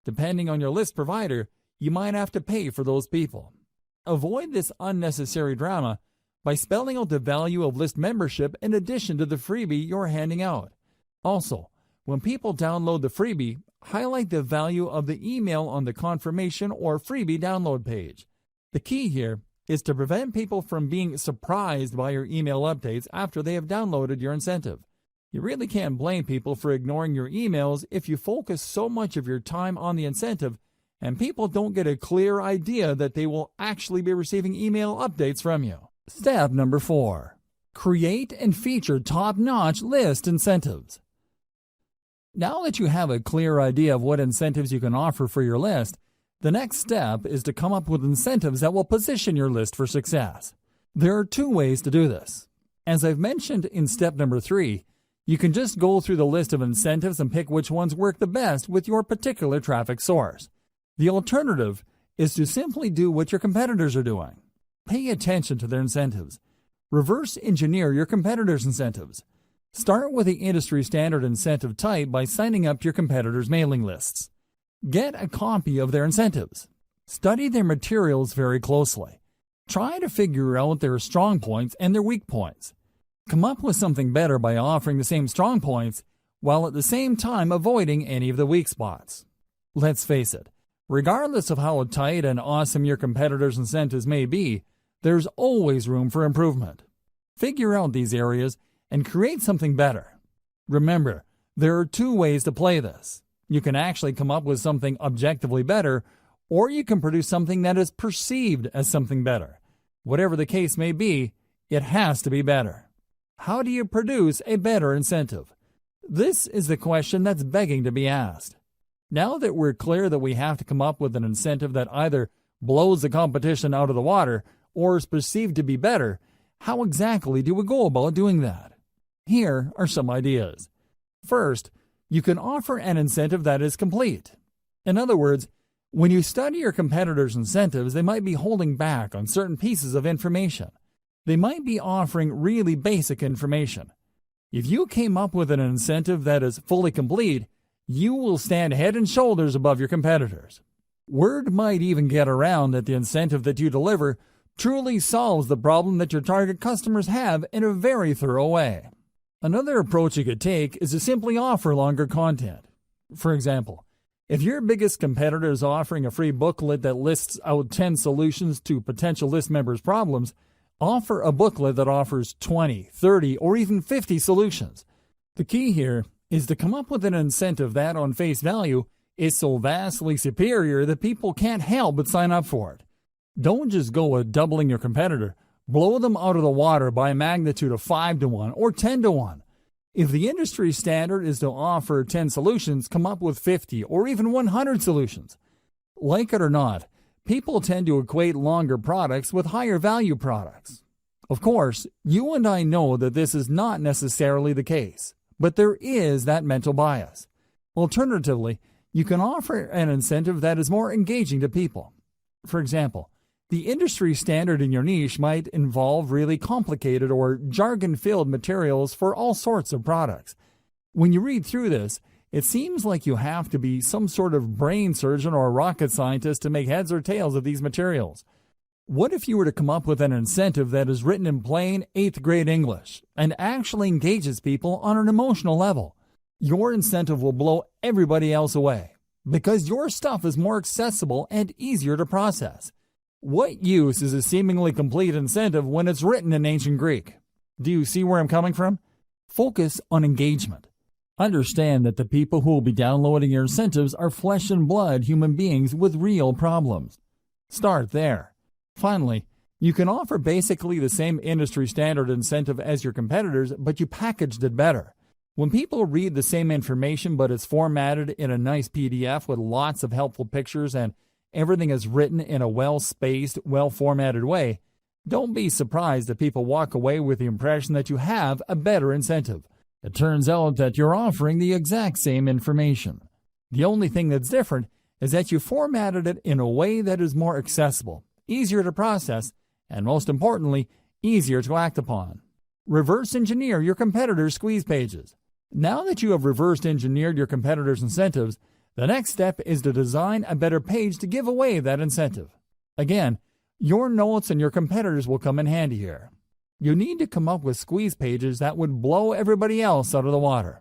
Depending on your list provider, you might have to pay for those people. Avoid this unnecessary drama by spelling out the value of list membership in addition to the freebie you're handing out. Also, when people download the freebie, highlight the value of the email on the confirmation or freebie download page. The key here is to prevent people from being surprised by your email updates after they have downloaded your incentive. You really can't blame people for ignoring your emails if you focus so much of your time on the incentive and people don't get a clear idea that they will actually be receiving email updates from you. Step number 4. Create and feature top-notch list incentives. Now that you have a clear idea of what incentives you can offer for your list, the next step is to come up with incentives that will position your list for success. There are 2 ways to do this. As I've mentioned in step number 3, you can just go through the list of incentives and pick which ones work the best with your particular traffic source. The alternative is to simply do what your competitors are doing. Pay attention to their incentives. Reverse engineer your competitors' incentives. Start with the industry standard incentive type by signing up to your competitors' mailing lists. Get a copy of their incentives. Study their materials very closely. Try to figure out their strong points and their weak points. Come up with something better by offering the same strong points while at the same time avoiding any of the weak spots. Let's face it, regardless of how tight and awesome your competitors' incentives may be, there's always room for improvement. Figure out these areas and create something better. Remember, there are 2 ways to play this. You can actually come up with something objectively better, or you can produce something that is perceived as something better. Whatever the case may be, it has to be better. How do you produce a better incentive? This is the question that's begging to be asked. Now that we're clear that we have to come up with an incentive that either blows the competition out of the water or is perceived to be better, how exactly do we go about doing that? Here are some ideas. First, you can offer an incentive that is complete. In other words, when you study your competitors' incentives, they might be holding back on certain pieces of information. They might be offering really basic information. If you came up with an incentive that is fully complete, you will stand head and shoulders above your competitors. Word might even get around that the incentive that you deliver truly solves the problem that your target customers have in a very thorough way. Another approach you could take is to simply offer longer content. For example, if your biggest competitor is offering a free booklet that lists out 10 solutions to potential list members' problems, offer a booklet that offers 20, 30, or even 50 solutions. The key here is to come up with an incentive that, on face value, is so vastly superior that people can't help but sign up for it. Don't just go with doubling your competitor. Blow them out of the water by a magnitude of 5 to 1 or 10 to 1. If the industry standard is to offer 10 solutions, come up with 50 or even 100 solutions. Like it or not, people tend to equate longer products with higher value products. Of course, you and I know that this is not necessarily the case, but there is that mental bias. Alternatively, you can offer an incentive that is more engaging to people. For example, The industry standard in your niche might involve really complicated or jargon-filled materials for all sorts of products. When you read through this, it seems like you have to be some sort of brain surgeon or rocket scientist to make heads or tails of these materials. What if you were to come up with an incentive that is written in plain 8th grade English and actually engages people on an emotional level? Your incentive will blow everybody else away because your stuff is more accessible and easier to process. What use is a seemingly complete incentive when it's written in ancient Greek? Do you see where I'm coming from? Focus on engagement. Understand that the people who will be downloading your incentives are flesh and blood human beings with real problems. Start there. Finally, you can offer basically the same industry standard incentive as your competitors, but you packaged it better. When people read the same information, but it's formatted in a nice PDF with lots of helpful pictures and everything is written in a well-spaced, well-formatted way, don't be surprised that people walk away with the impression that you have a better incentive. It turns out that you're offering the exact same information. The only thing that's different is that you formatted it in a way that is more accessible, easier to process, and most importantly, easier to act upon. Reverse engineer your competitors' squeeze pages. Now that you have reverse engineered your competitors' incentives, the next step is to design a better page to give away that incentive. Again, your notes and your competitors will come in handy here. You need to come up with squeeze pages that would blow everybody else out of the water.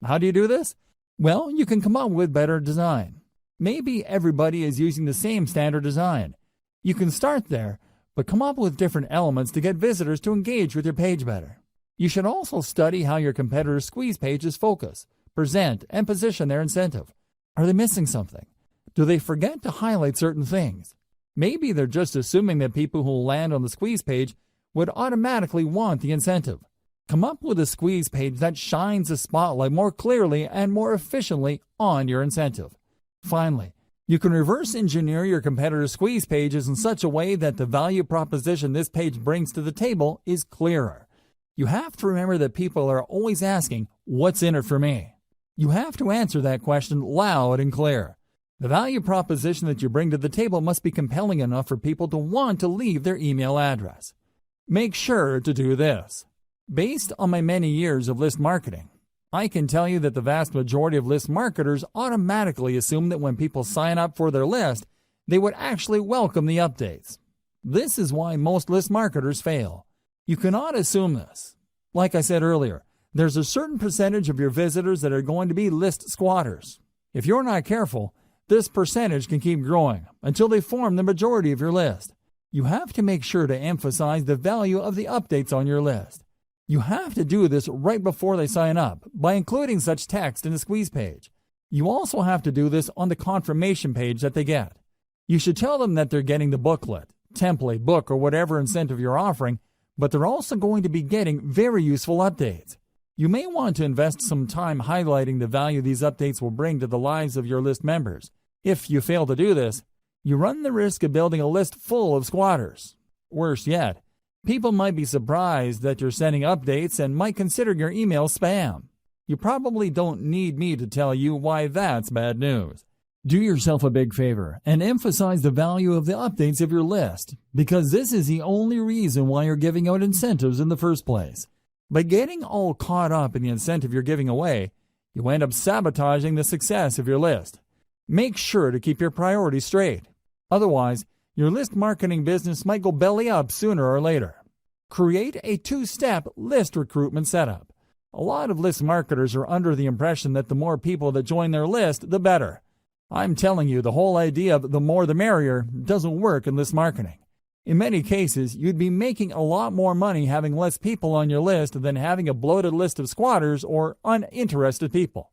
How do you do this? Well, you can come up with better design. Maybe everybody is using the same standard design. You can start there, but come up with different elements to get visitors to engage with your page better. You should also study how your competitors' squeeze pages focus, present, and position their incentive. Are they missing something? Do they forget to highlight certain things? Maybe they're just assuming that people who land on the squeeze page would automatically want the incentive. Come up with a squeeze page that shines the spotlight more clearly and more efficiently on your incentive. Finally, you can reverse engineer your competitors' squeeze pages in such a way that the value proposition this page brings to the table is clearer. You have to remember that people are always asking, "What's in it for me?" You have to answer that question loud and clear. The value proposition that you bring to the table must be compelling enough for people to want to leave their email address. Make sure to do this. Based on my many years of list marketing, I can tell you that the vast majority of list marketers automatically assume that when people sign up for their list, they would actually welcome the updates. This is why most list marketers fail. You cannot assume this. Like I said earlier, there's a certain percentage of your visitors that are going to be list squatters. If you're not careful, this percentage can keep growing until they form the majority of your list. You have to make sure to emphasize the value of the updates on your list. You have to do this right before they sign up by including such text in the squeeze page. You also have to do this on the confirmation page that they get. You should tell them that they're getting the booklet, template, book, or whatever incentive you're offering, but they're also going to be getting very useful updates. You may want to invest some time highlighting the value these updates will bring to the lives of your list members. If you fail to do this, you run the risk of building a list full of squatters. Worse yet, people might be surprised that you're sending updates and might consider your email spam. You probably don't need me to tell you why that's bad news. Do yourself a big favor and emphasize the value of the updates of your list, because this is the only reason why you're giving out incentives in the first place. By getting all caught up in the incentive you're giving away, you end up sabotaging the success of your list. Make sure to keep your priorities straight. Otherwise, your list marketing business might go belly up sooner or later. Create a two-step list recruitment setup. A lot of list marketers are under the impression that the more people that join their list, the better. I'm telling you, the whole idea of the more the merrier doesn't work in list marketing. In many cases, you'd be making a lot more money having less people on your list than having a bloated list of squatters or uninterested people.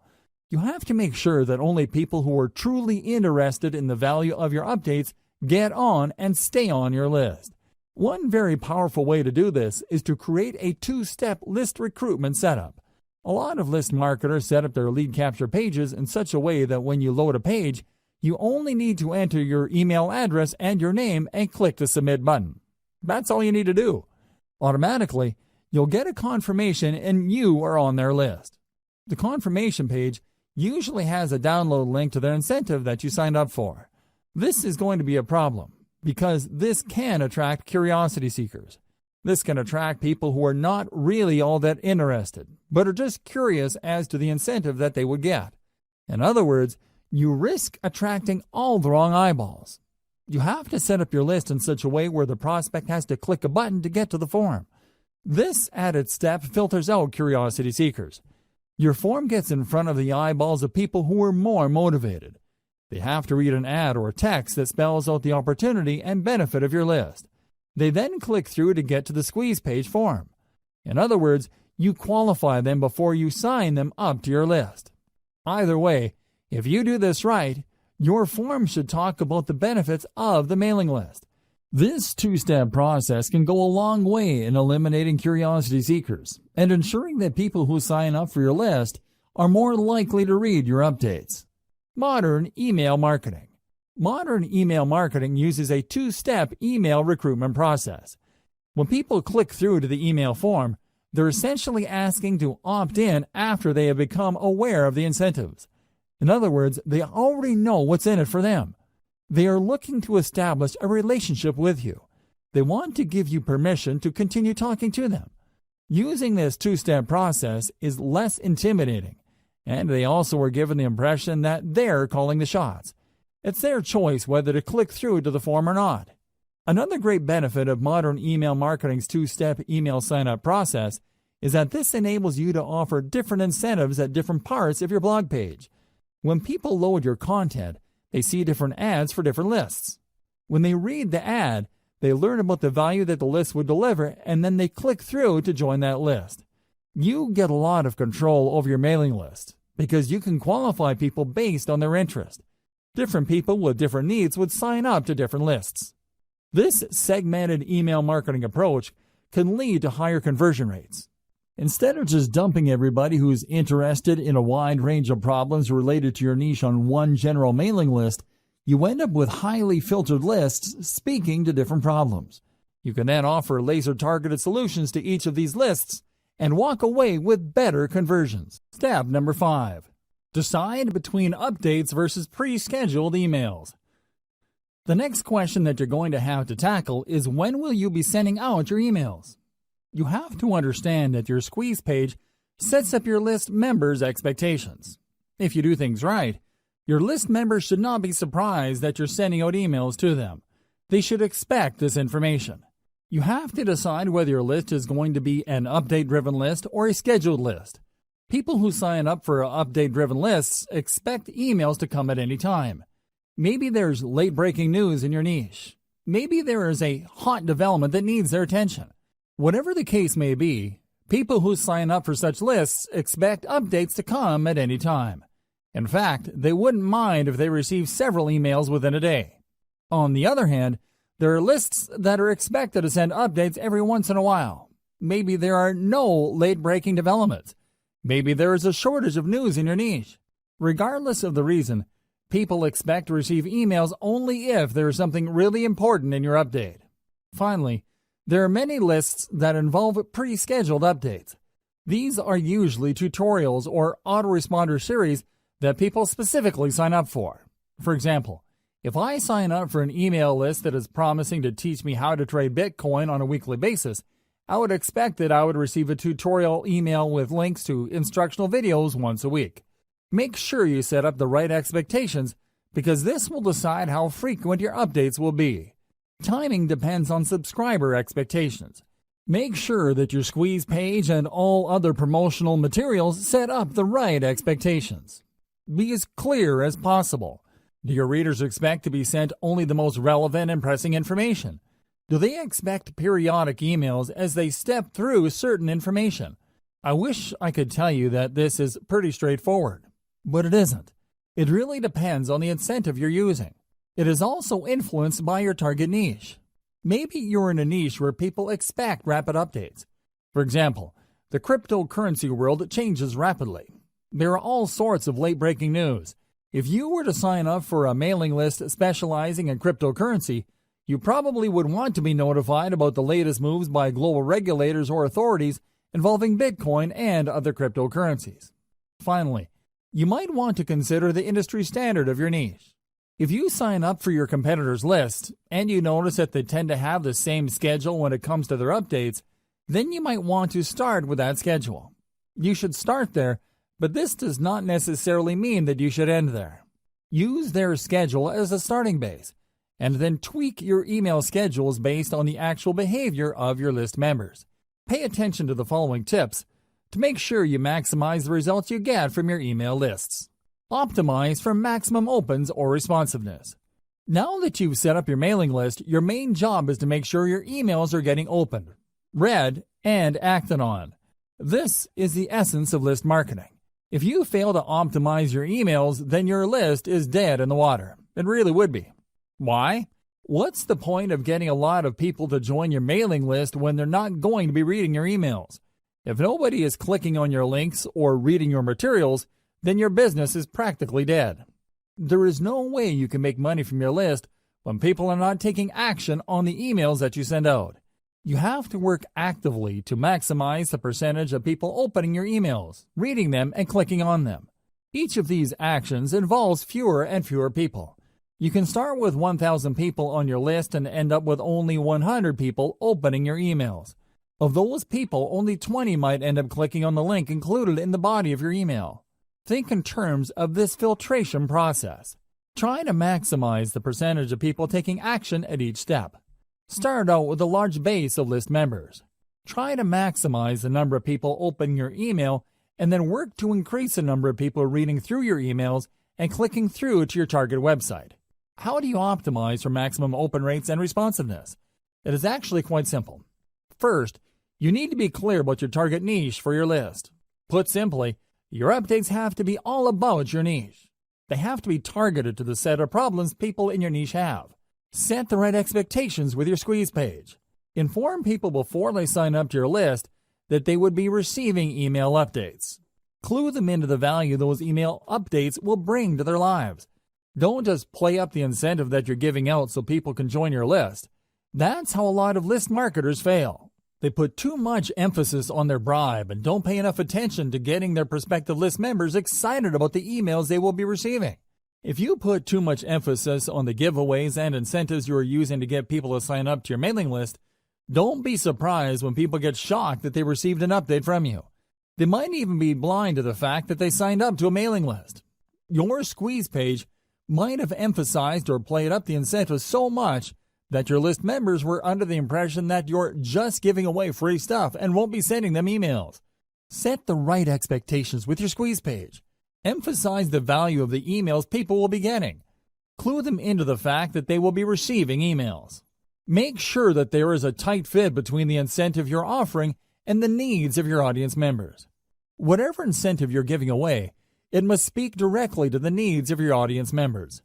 You have to make sure that only people who are truly interested in the value of your updates get on and stay on your list. One very powerful way to do this is to create a two-step list recruitment setup. A lot of list marketers set up their lead capture pages in such a way that when you load a page, you only need to enter your email address and your name and click the submit button. That's all you need to do. Automatically, you'll get a confirmation and you are on their list. The confirmation page usually has a download link to their incentive that you signed up for. This is going to be a problem because this can attract curiosity seekers. This can attract people who are not really all that interested, but are just curious as to the incentive that they would get. In other words, you risk attracting all the wrong eyeballs. You have to set up your list in such a way where the prospect has to click a button to get to the form. This added step filters out curiosity seekers. Your form gets in front of the eyeballs of people who are more motivated. They have to read an ad or text that spells out the opportunity and benefit of your list. They then click through to get to the squeeze page form. In other words, you qualify them before you sign them up to your list. Either way, if you do this right, your form should talk about the benefits of the mailing list. This two-step process can go a long way in eliminating curiosity seekers and ensuring that people who sign up for your list are more likely to read your updates. Modern email marketing. Modern email marketing uses a two-step email recruitment process. When people click through to the email form, they're essentially asking to opt in after they have become aware of the incentives. In other words, they already know what's in it for them. They are looking to establish a relationship with you. They want to give you permission to continue talking to them. Using this two-step process is less intimidating, and they also are given the impression that they're calling the shots. It's their choice whether to click through to the form or not. Another great benefit of modern email marketing's two-step email sign-up process is that this enables you to offer different incentives at different parts of your blog page. When people load your content, they see different ads for different lists. When they read the ad, they learn about the value that the list would deliver, and then they click through to join that list. You get a lot of control over your mailing list because you can qualify people based on their interest. Different people with different needs would sign up to different lists. This segmented email marketing approach can lead to higher conversion rates. Instead of just dumping everybody who's interested in a wide range of problems related to your niche on one general mailing list, you end up with highly filtered lists speaking to different problems. You can then offer laser-targeted solutions to each of these lists and walk away with better conversions. Step number 5. Decide between updates versus pre-scheduled emails. The next question that you're going to have to tackle is, when will you be sending out your emails? You have to understand that your squeeze page sets up your list members' expectations. If you do things right, your list members should not be surprised that you're sending out emails to them. They should expect this information. You have to decide whether your list is going to be an update-driven list or a scheduled list. People who sign up for update-driven lists expect emails to come at any time. Maybe there's late-breaking news in your niche. Maybe there is a hot development that needs their attention. Whatever the case may be, people who sign up for such lists expect updates to come at any time. In fact, they wouldn't mind if they receive several emails within a day. On the other hand, there are lists that are expected to send updates every once in a while. Maybe there are no late-breaking developments. Maybe there is a shortage of news in your niche. Regardless of the reason, people expect to receive emails only if there is something really important in your update. Finally, there are many lists that involve pre-scheduled updates. These are usually tutorials or autoresponder series that people specifically sign up for. For example, if I sign up for an email list that is promising to teach me how to trade Bitcoin on a weekly basis, I would expect that I would receive a tutorial email with links to instructional videos once a week. Make sure you set up the right expectations, because this will decide how frequent your updates will be. Timing depends on subscriber expectations. Make sure that your squeeze page and all other promotional materials set up the right expectations. Be as clear as possible. Do your readers expect to be sent only the most relevant and pressing information? Do they expect periodic emails as they step through certain information? I wish I could tell you that this is pretty straightforward, but it isn't. It really depends on the incentive you're using. It is also influenced by your target niche. Maybe you're in a niche where people expect rapid updates. For example, the cryptocurrency world changes rapidly. There are all sorts of late-breaking news. If you were to sign up for a mailing list specializing in cryptocurrency, you probably would want to be notified about the latest moves by global regulators or authorities involving Bitcoin and other cryptocurrencies. Finally, you might want to consider the industry standard of your niche. If you sign up for your competitors' list and you notice that they tend to have the same schedule when it comes to their updates, then you might want to start with that schedule. You should start there, but this does not necessarily mean that you should end there. Use their schedule as a starting base, and then tweak your email schedules based on the actual behavior of your list members. Pay attention to the following tips to make sure you maximize the results you get from your email lists. Optimize for maximum opens or responsiveness. Now that you've set up your mailing list, your main job is to make sure your emails are getting opened, read, and acted on. This is the essence of list marketing. If you fail to optimize your emails, then your list is dead in the water. It really would be. Why? What's the point of getting a lot of people to join your mailing list when they're not going to be reading your emails? If nobody is clicking on your links or reading your materials, then your business is practically dead. There is no way you can make money from your list when people are not taking action on the emails that you send out. You have to work actively to maximize the percentage of people opening your emails, reading them, and clicking on them. Each of these actions involves fewer and fewer people. You can start with 1,000 people on your list and end up with only 100 people opening your emails. Of those people, only 20 might end up clicking on the link included in the body of your email. Think in terms of this filtration process. Try to maximize the percentage of people taking action at each step. Start out with a large base of list members. Try to maximize the number of people opening your email and then work to increase the number of people reading through your emails and clicking through to your target website. How do you optimize for maximum open rates and responsiveness? It is actually quite simple. First, you need to be clear about your target niche for your list. Put simply, your updates have to be all about your niche. They have to be targeted to the set of problems people in your niche have. Set the right expectations with your squeeze page. Inform people before they sign up to your list that they would be receiving email updates. Clue them into the value those email updates will bring to their lives. Don't just play up the incentive that you're giving out so people can join your list. That's how a lot of list marketers fail. They put too much emphasis on their bribe and don't pay enough attention to getting their prospective list members excited about the emails they will be receiving. If you put too much emphasis on the giveaways and incentives you are using to get people to sign up to your mailing list, don't be surprised when people get shocked that they received an update from you. They might even be blind to the fact that they signed up to a mailing list. Your squeeze page might have emphasized or played up the incentives so much that your list members were under the impression that you're just giving away free stuff and won't be sending them emails. Set the right expectations with your squeeze page. Emphasize the value of the emails people will be getting. Clue them into the fact that they will be receiving emails. Make sure that there is a tight fit between the incentive you're offering and the needs of your audience members. Whatever incentive you're giving away, it must speak directly to the needs of your audience members.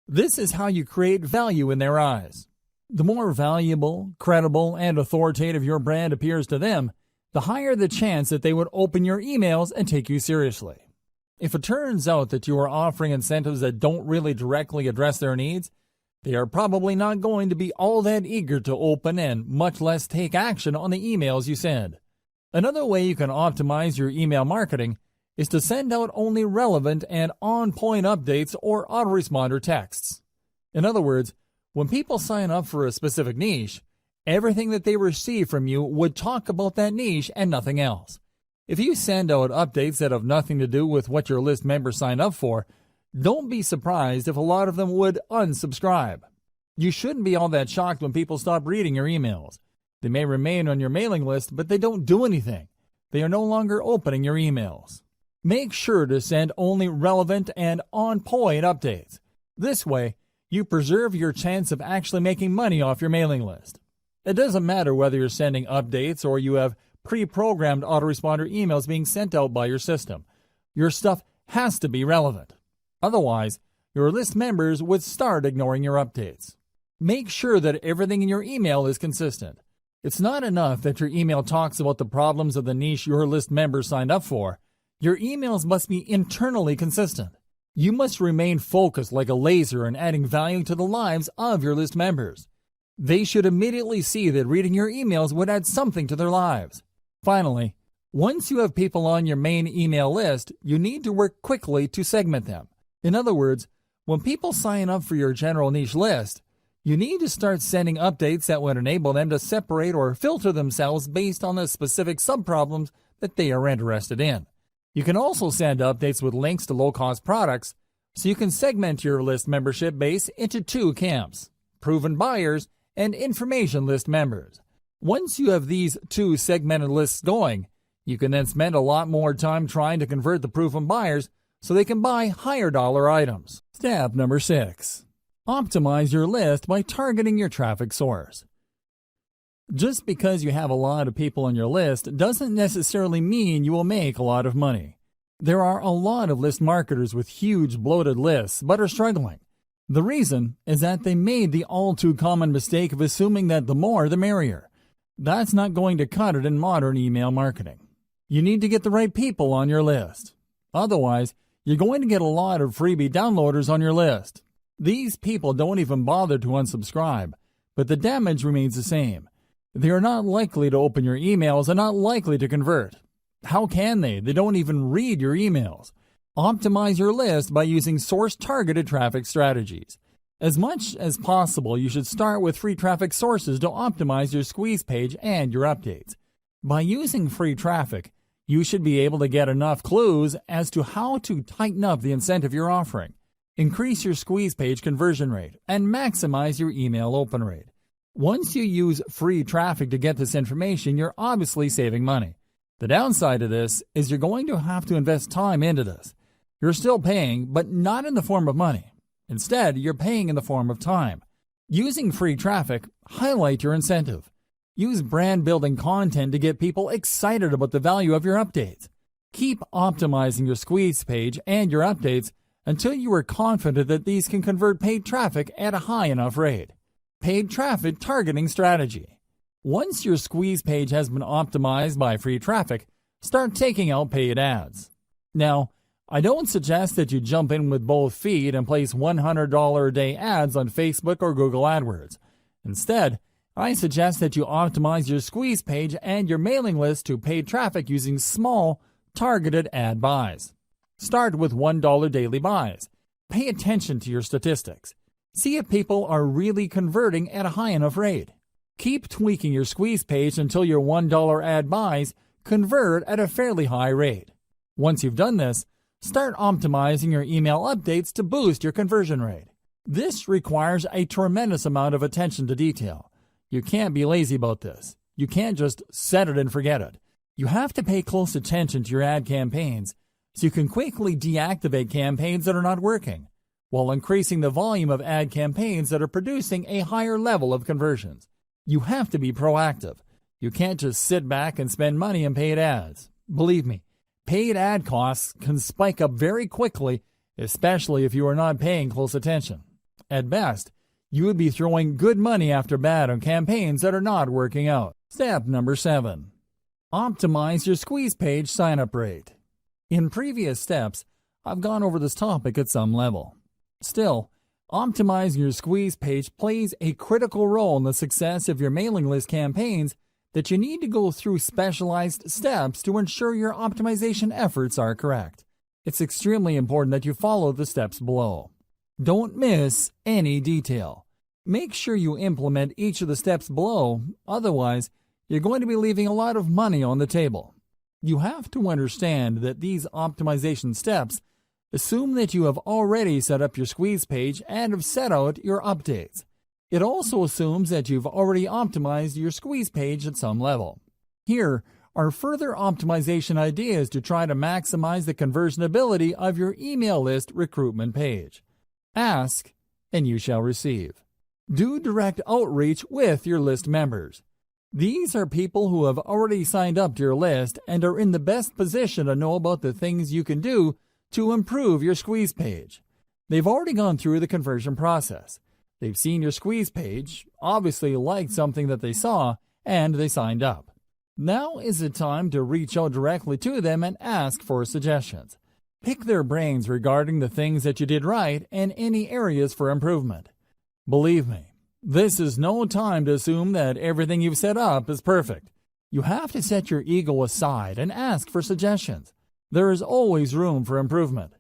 This is how you create value in their eyes. The more valuable, credible, and authoritative your brand appears to them, the higher the chance that they would open your emails and take you seriously. If it turns out that you are offering incentives that don't really directly address their needs, they are probably not going to be all that eager to open and much less take action on the emails you send. Another way you can optimize your email marketing is to send out only relevant and on-point updates or autoresponder texts. In other words, when people sign up for a specific niche, everything that they receive from you would talk about that niche and nothing else. If you send out updates that have nothing to do with what your list members signed up for, don't be surprised if a lot of them would unsubscribe. You shouldn't be all that shocked when people stop reading your emails. They may remain on your mailing list, but they don't do anything. They are no longer opening your emails. Make sure to send only relevant and on-point updates. This way, you preserve your chance of actually making money off your mailing list. It doesn't matter whether you're sending updates or you have pre-programmed autoresponder emails being sent out by your system. Your stuff has to be relevant. Otherwise, your list members would start ignoring your updates. Make sure that everything in your email is consistent. It's not enough that your email talks about the problems of the niche your list members signed up for. Your emails must be internally consistent. You must remain focused like a laser in adding value to the lives of your list members. They should immediately see that reading your emails would add something to their lives. Finally, once you have people on your main email list, you need to work quickly to segment them. In other words, When people sign up for your general niche list, you need to start sending updates that would enable them to separate or filter themselves based on the specific subproblems that they are interested in. You can also send updates with links to low-cost products, so you can segment your list membership base into two camps: proven buyers and information list members. Once you have these two segmented lists going, you can then spend a lot more time trying to convert the proven buyers so they can buy higher dollar items. Step number 6. Optimize your list by targeting your traffic source. Just because you have a lot of people on your list doesn't necessarily mean you will make a lot of money. There are a lot of list marketers with huge bloated lists but are struggling. The reason is that they made the all too common mistake of assuming that the more the merrier. That's not going to cut it in modern email marketing. You need to get the right people on your list. Otherwise, you're going to get a lot of freebie downloaders on your list. These people don't even bother to unsubscribe, but the damage remains the same. They are not likely to open your emails and not likely to convert. How can they? They don't even read your emails. Optimize your list by using source-targeted traffic strategies. As much as possible, you should start with free traffic sources to optimize your squeeze page and your updates. By using free traffic, you should be able to get enough clues as to how to tighten up the incentive you're offering, increase your squeeze page conversion rate, and maximize your email open rate. Once you use free traffic to get this information, you're obviously saving money. The downside of this is you're going to have to invest time into this. You're still paying, but not in the form of money. Instead, you're paying in the form of time. Using free traffic, highlight your incentive. Use brand-building content to get people excited about the value of your updates. Keep optimizing your squeeze page and your updates until you are confident that these can convert paid traffic at a high enough rate. Paid traffic targeting strategy. Once your squeeze page has been optimized by free traffic, start taking out paid ads. Now, I don't suggest that you jump in with both feet and place $100 a day ads on Facebook or Google AdWords. Instead, I suggest that you optimize your squeeze page and your mailing list to paid traffic using small, targeted ad buys. Start with $1 daily buys. Pay attention to your statistics. See if people are really converting at a high enough rate. Keep tweaking your squeeze page until your $1 ad buys convert at a fairly high rate. Once you've done this, start optimizing your email updates to boost your conversion rate. This requires a tremendous amount of attention to detail. You can't be lazy about this. You can't just set it and forget it. You have to pay close attention to your ad campaigns so you can quickly deactivate campaigns that are not working, while increasing the volume of ad campaigns that are producing a higher level of conversions. You have to be proactive. You can't just sit back and spend money on paid ads. Believe me, paid ad costs can spike up very quickly, especially if you are not paying close attention. At best, you would be throwing good money after bad on campaigns that are not working out. Step number 7. Optimize your squeeze page sign-up rate. In previous steps, I've gone over this topic at some level. Still, optimizing your squeeze page plays a critical role in the success of your mailing list campaigns that you need to go through specialized steps to ensure your optimization efforts are correct. It's extremely important that you follow the steps below. Don't miss any detail. Make sure you implement each of the steps below, otherwise, you're going to be leaving a lot of money on the table. You have to understand that these optimization steps assume that you have already set up your squeeze page and have set out your updates. It also assumes that you've already optimized your squeeze page at some level. Here are further optimization ideas to try to maximize the conversion ability of your email list recruitment page. Ask, and you shall receive. Do direct outreach with your list members. These are people who have already signed up to your list and are in the best position to know about the things you can do to improve your squeeze page. They've already gone through the conversion process. They've seen your squeeze page, obviously liked something that they saw, and they signed up. Now is the time to reach out directly to them and ask for suggestions. Pick their brains regarding the things that you did right and any areas for improvement. Believe me, this is no time to assume that everything you've set up is perfect. You have to set your ego aside and ask for suggestions. There is always room for improvement.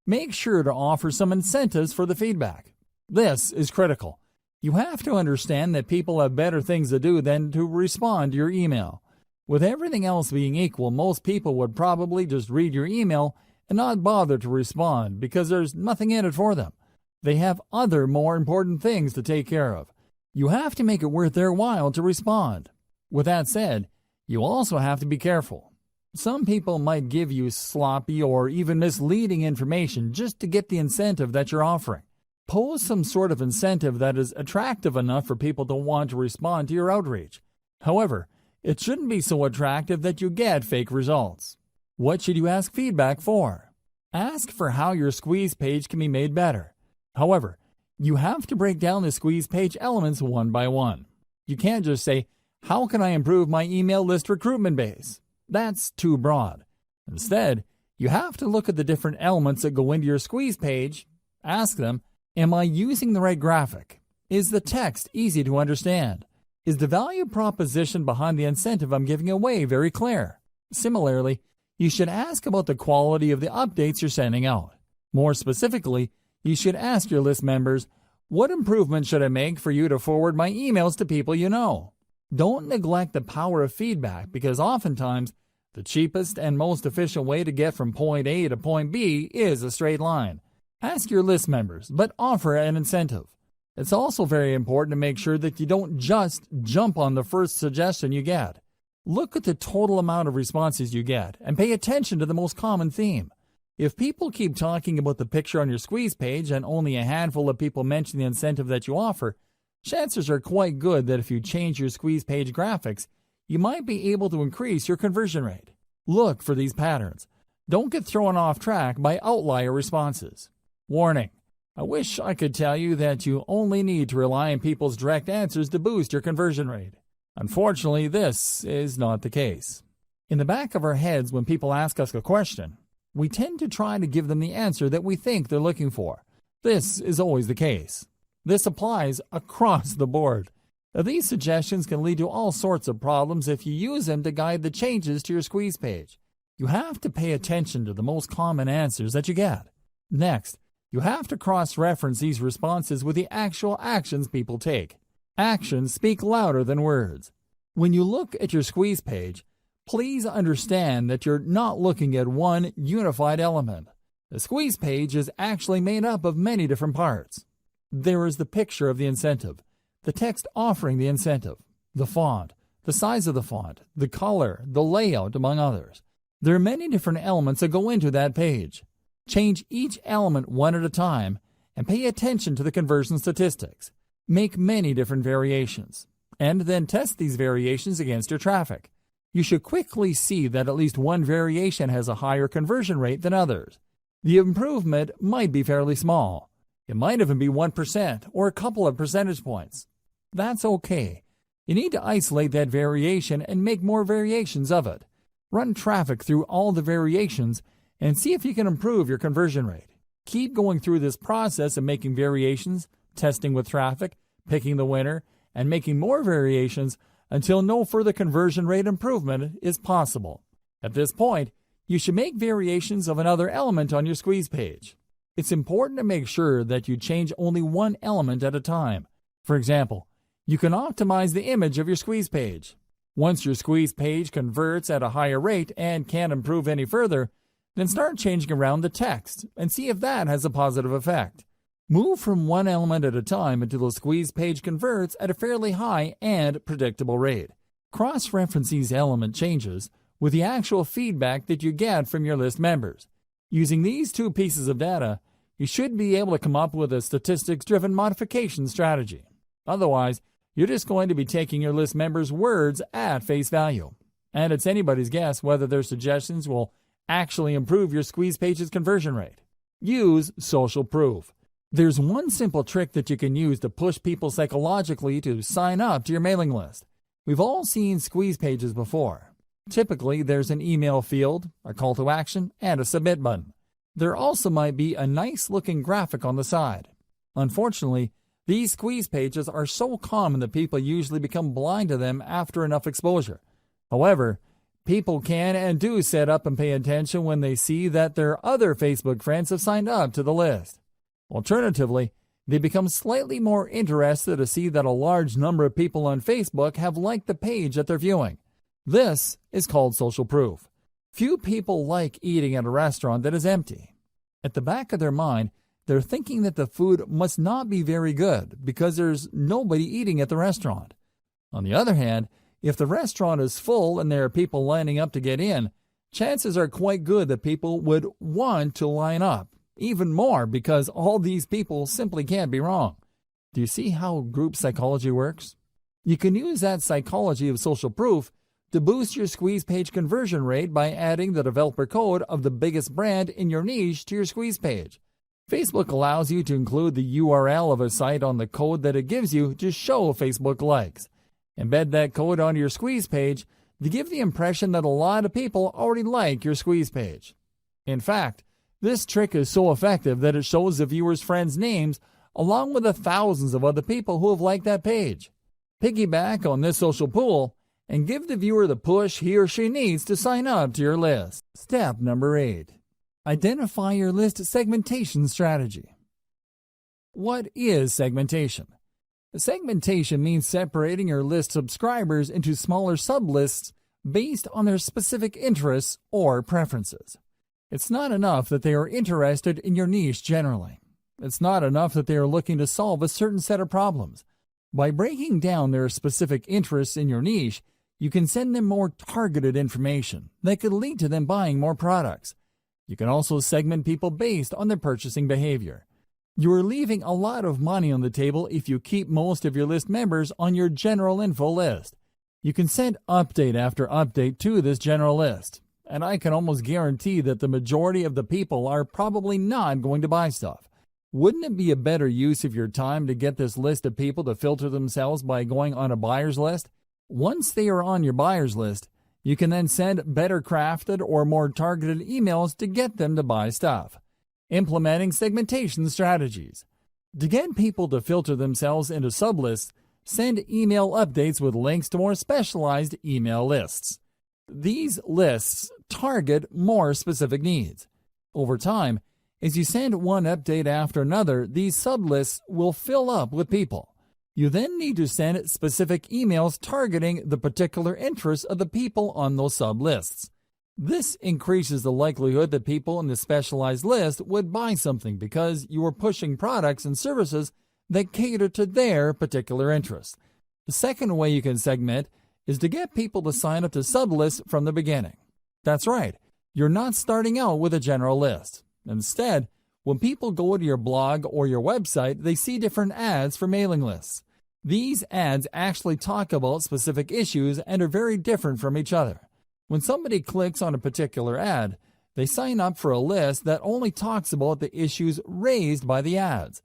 Make sure to offer some incentives for the feedback. This is critical. You have to understand that people have better things to do than to respond to your email. With everything else being equal, most people would probably just read your email and not bother to respond because there's nothing in it for them. They have other more important things to take care of. You have to make it worth their while to respond. With that said, you also have to be careful. Some people might give you sloppy or even misleading information just to get the incentive that you're offering. Pose some sort of incentive that is attractive enough for people to want to respond to your outreach. However, it shouldn't be so attractive that you get fake results. What should you ask feedback for? Ask for how your squeeze page can be made better. However, you have to break down the squeeze page elements one by one. You can't just say, "How can I improve my email list recruitment base?" That's too broad. Instead, you have to look at the different elements that go into your squeeze page. Ask them, am I using the right graphic? Is the text easy to understand? Is the value proposition behind the incentive I'm giving away very clear? Similarly, you should ask about the quality of the updates you're sending out. More specifically, you should ask your list members, what improvement should I make for you to forward my emails to people you know? Don't neglect the power of feedback because oftentimes the cheapest and most efficient way to get from point A to point B is a straight line. Ask your list members, but offer an incentive. It's also very important to make sure that you don't just jump on the first suggestion you get. Look at the total amount of responses you get and pay attention to the most common theme. If people keep talking about the picture on your squeeze page and only a handful of people mention the incentive that you offer, chances are quite good that if you change your squeeze page graphics, you might be able to increase your conversion rate. Look for these patterns. Don't get thrown off track by outlier responses. Warning: I wish I could tell you that you only need to rely on people's direct answers to boost your conversion rate. Unfortunately, this is not the case. In the back of our heads, when people ask us a question, we tend to try to give them the answer that we think they're looking for. This is always the case. This applies across the board. Now, these suggestions can lead to all sorts of problems if you use them to guide the changes to your squeeze page. You have to pay attention to the most common answers that you get. Next, you have to cross-reference these responses with the actual actions people take. Actions speak louder than words. When you look at your squeeze page, please understand that you're not looking at one unified element. The squeeze page is actually made up of many different parts. There is the picture of the incentive, the text offering the incentive, the font, the size of the font, the color, the layout, among others. There are many different elements that go into that page. Change each element one at a time and pay attention to the conversion statistics. Make many different variations, and then test these variations against your traffic. You should quickly see that at least one variation has a higher conversion rate than others. The improvement might be fairly small. It might even be 1% or a couple of percentage points. That's okay. You need to isolate that variation and make more variations of it. Run traffic through all the variations and see if you can improve your conversion rate. Keep going through this process of making variations, testing with traffic, picking the winner, and making more variations until no further conversion rate improvement is possible. At this point, you should make variations of another element on your squeeze page. It's important to make sure that you change only one element at a time. For example, you can optimize the image of your squeeze page. Once your squeeze page converts at a higher rate and can't improve any further, then start changing around the text and see if that has a positive effect. Move from one element at a time until the squeeze page converts at a fairly high and predictable rate. Cross-reference these element changes with the actual feedback that you get from your list members. Using these two pieces of data, you should be able to come up with a statistics-driven modification strategy. Otherwise, you're just going to be taking your list members' words at face value. And it's anybody's guess whether their suggestions will actually improve your squeeze page's conversion rate. Use social proof. There's one simple trick that you can use to push people psychologically to sign up to your mailing list. We've all seen squeeze pages before. Typically, there's an email field, a call to action, and a submit button. There also might be a nice-looking graphic on the side. Unfortunately, these squeeze pages are so common that people usually become blind to them after enough exposure. However, People can and do sit up and pay attention when they see that their other Facebook friends have signed up to the list. Alternatively, they become slightly more interested to see that a large number of people on Facebook have liked the page that they're viewing. This is called social proof. Few people like eating at a restaurant that is empty. At the back of their mind, they're thinking that the food must not be very good because there's nobody eating at the restaurant. On the other hand, if the restaurant is full and there are people lining up to get in, chances are quite good that people would want to line up. Even more because all these people simply can't be wrong. Do you see how group psychology works? You can use that psychology of social proof to boost your squeeze page conversion rate by adding the developer code of the biggest brand in your niche to your squeeze page. Facebook allows you to include the URL of a site on the code that it gives you to show Facebook likes. Embed that code onto your squeeze page to give the impression that a lot of people already like your squeeze page. In fact, this trick is so effective that it shows the viewer's friends' names along with the thousands of other people who have liked that page. Piggyback on this social pool and give the viewer the push he or she needs to sign up to your list. Step number 8. Identify your list segmentation strategy. What is segmentation? Segmentation means separating your list subscribers into smaller sublists based on their specific interests or preferences. It's not enough that they are interested in your niche generally. It's not enough that they are looking to solve a certain set of problems. By breaking down their specific interests in your niche, you can send them more targeted information that could lead to them buying more products. You can also segment people based on their purchasing behavior. You are leaving a lot of money on the table if you keep most of your list members on your general info list. You can send update after update to this general list, and I can almost guarantee that the majority of the people are probably not going to buy stuff. Wouldn't it be a better use of your time to get this list of people to filter themselves by going on a buyer's list? Once they are on your buyer's list, you can then send better crafted or more targeted emails to get them to buy stuff. Implementing segmentation strategies. To get people to filter themselves into sublists, send email updates with links to more specialized email lists. These lists target more specific needs. Over time, as you send one update after another, these sublists will fill up with people. You then need to send specific emails targeting the particular interests of the people on those sublists. This increases the likelihood that people in the specialized list would buy something because you are pushing products and services that cater to their particular interests. The second way you can segment is to get people to sign up to sublists from the beginning. That's right, you're not starting out with a general list. Instead, when people go to your blog or your website, they see different ads for mailing lists. These ads actually talk about specific issues and are very different from each other. When somebody clicks on a particular ad, they sign up for a list that only talks about the issues raised by the ads.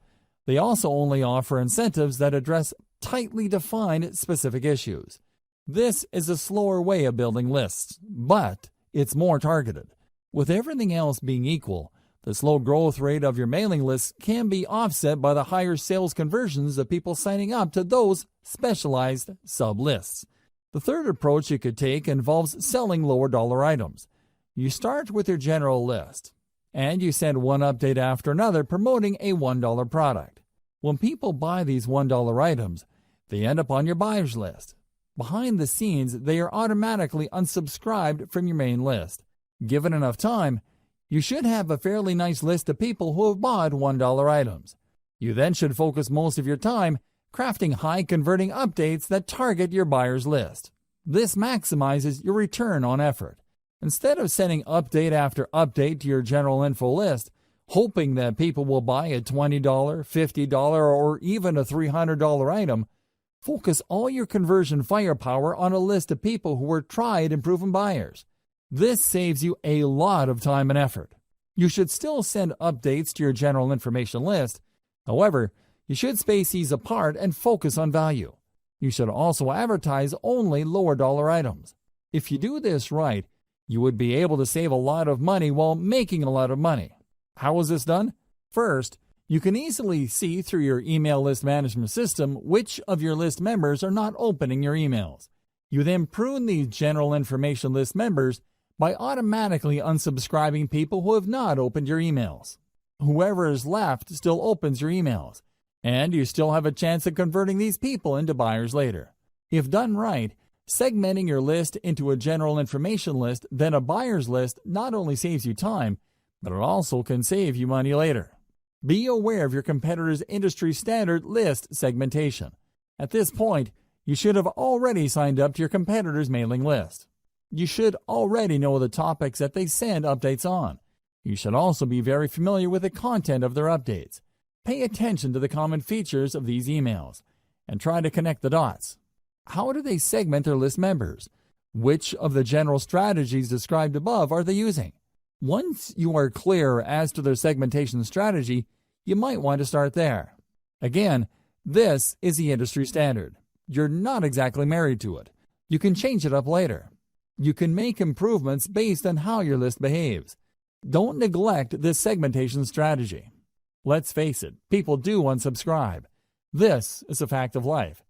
They also only offer incentives that address tightly defined specific issues. This is a slower way of building lists, but it's more targeted. With everything else being equal, the slow growth rate of your mailing lists can be offset by the higher sales conversions of people signing up to those specialized sub-lists. The third approach you could take involves selling lower dollar items. You start with your general list, and you send one update after another promoting a $1 product. When people buy these $1 items, they end up on your buyer's list. Behind the scenes, they are automatically unsubscribed from your main list. Given enough time, you should have a fairly nice list of people who have bought $1 items. You then should focus most of your time crafting high-converting updates that target your buyer's list. This maximizes your return on effort. Instead of sending update after update to your general info list, hoping that people will buy a $20, $50, or even a $300 item, focus all your conversion firepower on a list of people who are tried and proven buyers. This saves you a lot of time and effort. You should still send updates to your general information list. However, you should space these apart and focus on value. You should also advertise only lower dollar items. If you do this right, you would be able to save a lot of money while making a lot of money. How is this done? First, you can easily see through your email list management system which of your list members are not opening your emails. You then prune these general information list members by automatically unsubscribing people who have not opened your emails. Whoever is left still opens your emails, and you still have a chance of converting these people into buyers later. If done right, segmenting your list into a general information list, then a buyer's list not only saves you time, but it also can save you money later. Be aware of your competitor's industry standard list segmentation. At this point, you should have already signed up to your competitor's mailing list. You should already know the topics that they send updates on. You should also be very familiar with the content of their updates. Pay attention to the common features of these emails and try to connect the dots. How do they segment their list members? Which of the general strategies described above are they using? Once you are clear as to their segmentation strategy, you might want to start there. Again, this is the industry standard. You're not exactly married to it. You can change it up later. You can make improvements based on how your list behaves. Don't neglect this segmentation strategy. Let's face it, people do unsubscribe. This is a fact of life.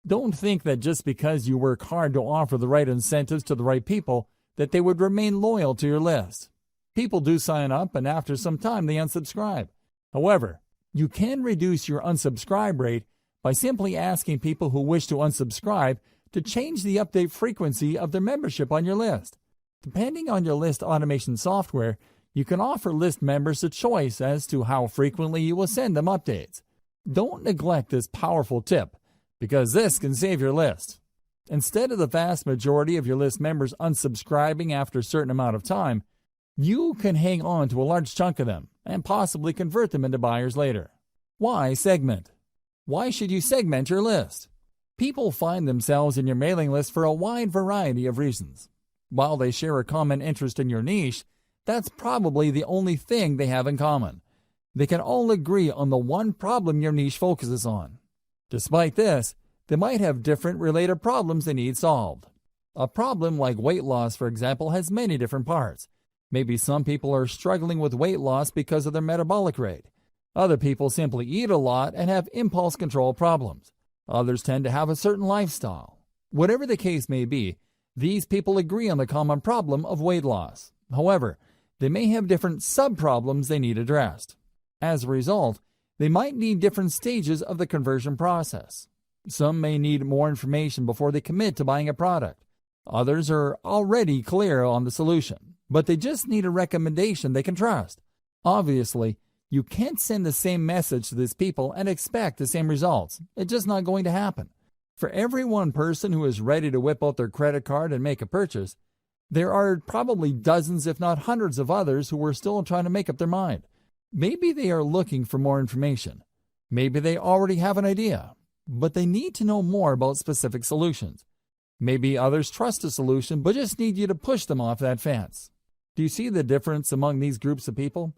Don't think that just because you work hard to offer the right incentives to the right people, that they would remain loyal to your list. People do sign up, and after some time they unsubscribe. However, you can reduce your unsubscribe rate by simply asking people who wish to unsubscribe to change the update frequency of their membership on your list. Depending on your list automation software, you can offer list members a choice as to how frequently you will send them updates. Don't neglect this powerful tip, because this can save your list. Instead of the vast majority of your list members unsubscribing after a certain amount of time, you can hang on to a large chunk of them and possibly convert them into buyers later. Why segment? Why should you segment your list? People find themselves in your mailing list for a wide variety of reasons. While they share a common interest in your niche, that's probably the only thing they have in common. They can all agree on the one problem your niche focuses on. Despite this, they might have different related problems they need solved. A problem like weight loss, for example, has many different parts. Maybe some people are struggling with weight loss because of their metabolic rate. Other people simply eat a lot and have impulse control problems. Others tend to have a certain lifestyle. Whatever the case may be, these people agree on the common problem of weight loss. However, they may have different sub-problems they need addressed. As a result, they might need different stages of the conversion process. Some may need more information before they commit to buying a product. Others are already clear on the solution, but they just need a recommendation they can trust. Obviously, you can't send the same message to these people and expect the same results. It's just not going to happen. For every one person who is ready to whip out their credit card and make a purchase, there are probably dozens, if not hundreds of others who are still trying to make up their mind. Maybe they are looking for more information. Maybe they already have an idea, but they need to know more about specific solutions. Maybe others trust a solution but just need you to push them off that fence. Do you see the difference among these groups of people?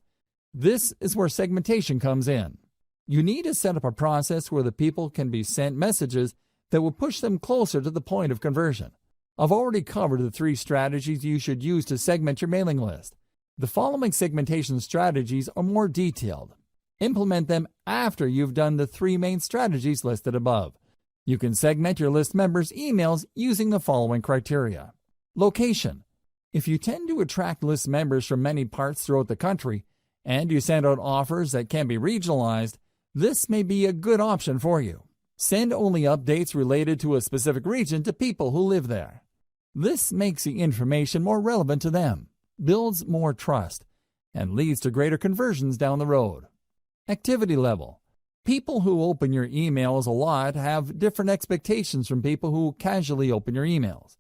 This is where segmentation comes in. You need to set up a process where the people can be sent messages that will push them closer to the point of conversion. I've already covered the 3 strategies you should use to segment your mailing list. The following segmentation strategies are more detailed. Implement them after you've done the 3 main strategies listed above. You can segment your list members' emails using the following criteria. Location. If you tend to attract list members from many parts throughout the country, and you send out offers that can be regionalized, this may be a good option for you. Send only updates related to a specific region to people who live there. This makes the information more relevant to them, builds more trust, and leads to greater conversions down the road. Activity level. People who open your emails a lot have different expectations from people who casually open your emails.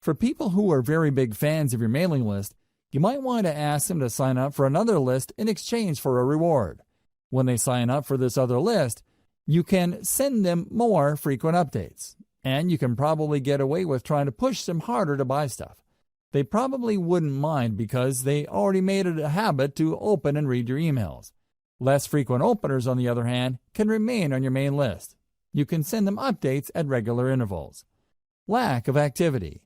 For people who are very big fans of your mailing list, you might want to ask them to sign up for another list in exchange for a reward. When they sign up for this other list, you can send them more frequent updates, and you can probably get away with trying to push them harder to buy stuff. They probably wouldn't mind because they already made it a habit to open and read your emails. Less frequent openers, on the other hand, can remain on your main list. You can send them updates at regular intervals. Lack of activity.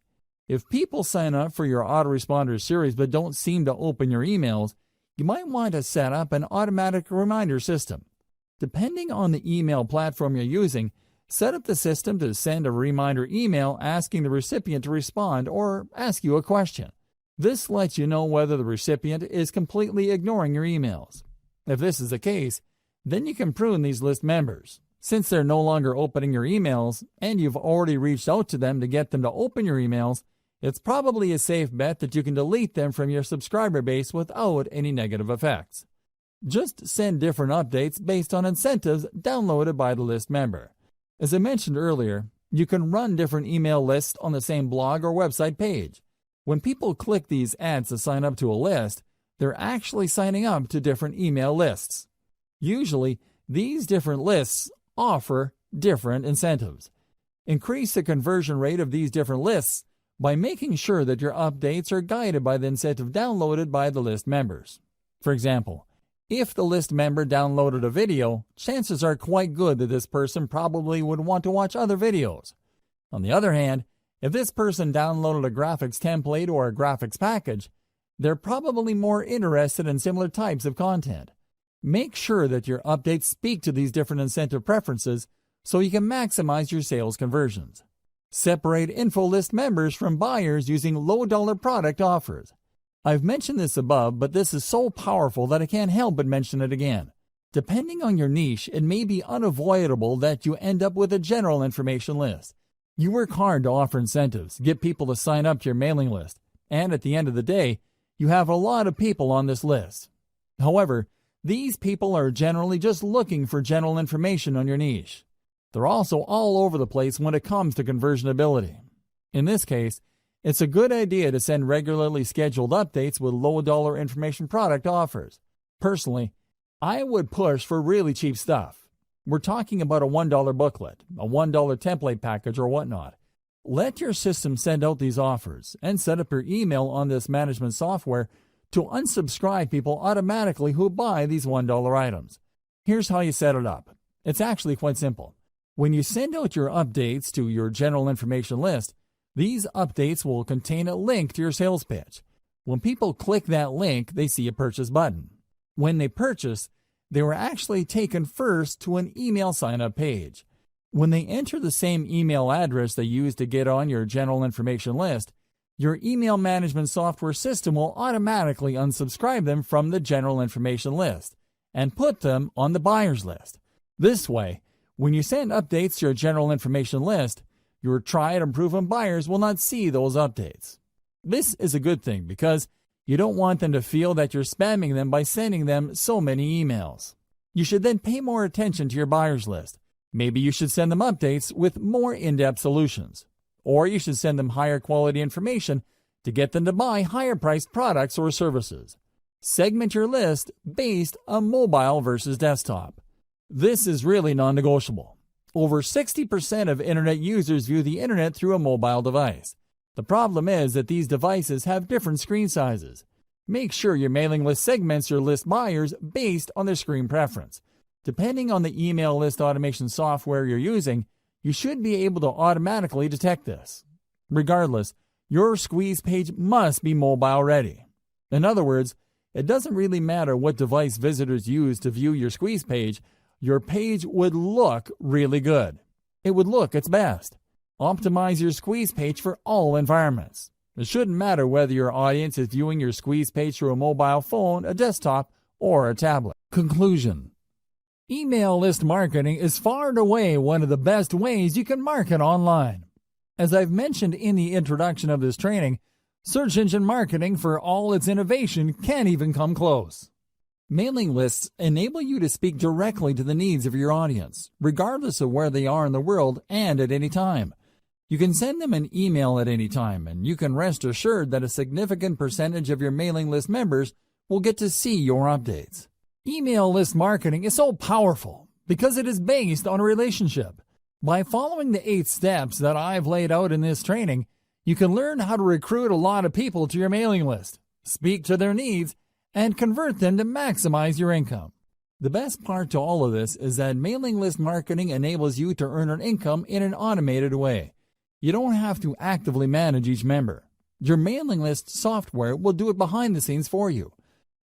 If people sign up for your autoresponder series but don't seem to open your emails, you might want to set up an automatic reminder system. Depending on the email platform you're using, Set up the system to send a reminder email asking the recipient to respond or ask you a question. This lets you know whether the recipient is completely ignoring your emails. If this is the case, then you can prune these list members. Since they're no longer opening your emails and you've already reached out to them to get them to open your emails, it's probably a safe bet that you can delete them from your subscriber base without any negative effects. Just send different updates based on incentives downloaded by the list member. As I mentioned earlier, you can run different email lists on the same blog or website page. When people click these ads to sign up to a list, they're actually signing up to different email lists. Usually, these different lists offer different incentives. Increase the conversion rate of these different lists by making sure that your updates are guided by the incentive downloaded by the list members. For example, if the list member downloaded a video, chances are quite good that this person probably would want to watch other videos. On the other hand, if this person downloaded a graphics template or a graphics package, they're probably more interested in similar types of content. Make sure that your updates speak to these different incentive preferences so you can maximize your sales conversions. Separate info list members from buyers using low-dollar product offers. I've mentioned this above, but this is so powerful that I can't help but mention it again. Depending on your niche, it may be unavoidable that you end up with a general information list. You work hard to offer incentives, get people to sign up to your mailing list, and at the end of the day, you have a lot of people on this list. However, these people are generally just looking for general information on your niche. They're also all over the place when it comes to conversionability. In this case, it's a good idea to send regularly scheduled updates with low-dollar information product offers. Personally, I would push for really cheap stuff. We're talking about a $1 booklet, a $1 template package, or whatnot. Let your system send out these offers and set up your email on this management software to unsubscribe people automatically who buy these $1 items. Here's how you set it up. It's actually quite simple. When you send out your updates to your general information list, these updates will contain a link to your sales pitch. When people click that link, they see a purchase button. When they purchase, they were actually taken first to an email sign-up page. When they enter the same email address they used to get on your general information list, your email management software system will automatically unsubscribe them from the general information list and put them on the buyer's list. This way, when you send updates to your general information list, your tried and proven buyers will not see those updates. This is a good thing because you don't want them to feel that you're spamming them by sending them so many emails. You should then pay more attention to your buyer's list. Maybe you should send them updates with more in-depth solutions. Or you should send them higher quality information to get them to buy higher priced products or services. Segment your list based on mobile versus desktop. This is really non-negotiable. Over 60% of internet users view the internet through a mobile device. The problem is that these devices have different screen sizes. Make sure your mailing list segments your list buyers based on their screen preference. Depending on the email list automation software you're using, you should be able to automatically detect this. Regardless, your squeeze page must be mobile ready. In other words, it doesn't really matter what device visitors use to view your squeeze page, your page would look really good. It would look its best. Optimize your squeeze page for all environments. It shouldn't matter whether your audience is viewing your squeeze page through a mobile phone, a desktop, or a tablet. Conclusion. Email list marketing is far and away one of the best ways you can market online. As I've mentioned in the introduction of this training, search engine marketing, for all its innovation, can't even come close. Mailing lists enable you to speak directly to the needs of your audience, regardless of where they are in the world and at any time. You can send them an email at any time, and you can rest assured that a significant percentage of your mailing list members will get to see your updates. Email list marketing is so powerful because it is based on a relationship. By following the 8 steps that I've laid out in this training, you can learn how to recruit a lot of people to your mailing list, speak to their needs, and convert them to maximize your income. The best part to all of this is that mailing list marketing enables you to earn an income in an automated way. You don't have to actively manage each member. Your mailing list software will do it behind the scenes for you.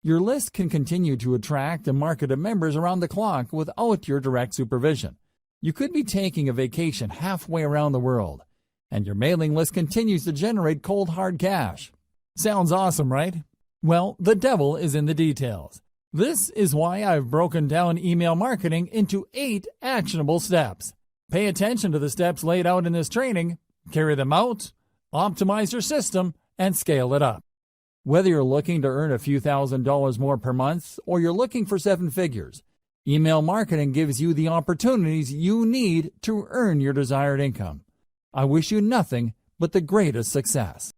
Your list can continue to attract and market to members around the clock without your direct supervision. You could be taking a vacation halfway around the world, and your mailing list continues to generate cold hard cash. Sounds awesome, right? Well, the devil is in the details. This is why I've broken down email marketing into 8 actionable steps. Pay attention to the steps laid out in this training, carry them out, optimize your system, and scale it up. Whether you're looking to earn a few $1,000s more per month or you're looking for 7 figures, email marketing gives you the opportunities you need to earn your desired income. I wish you nothing but the greatest success.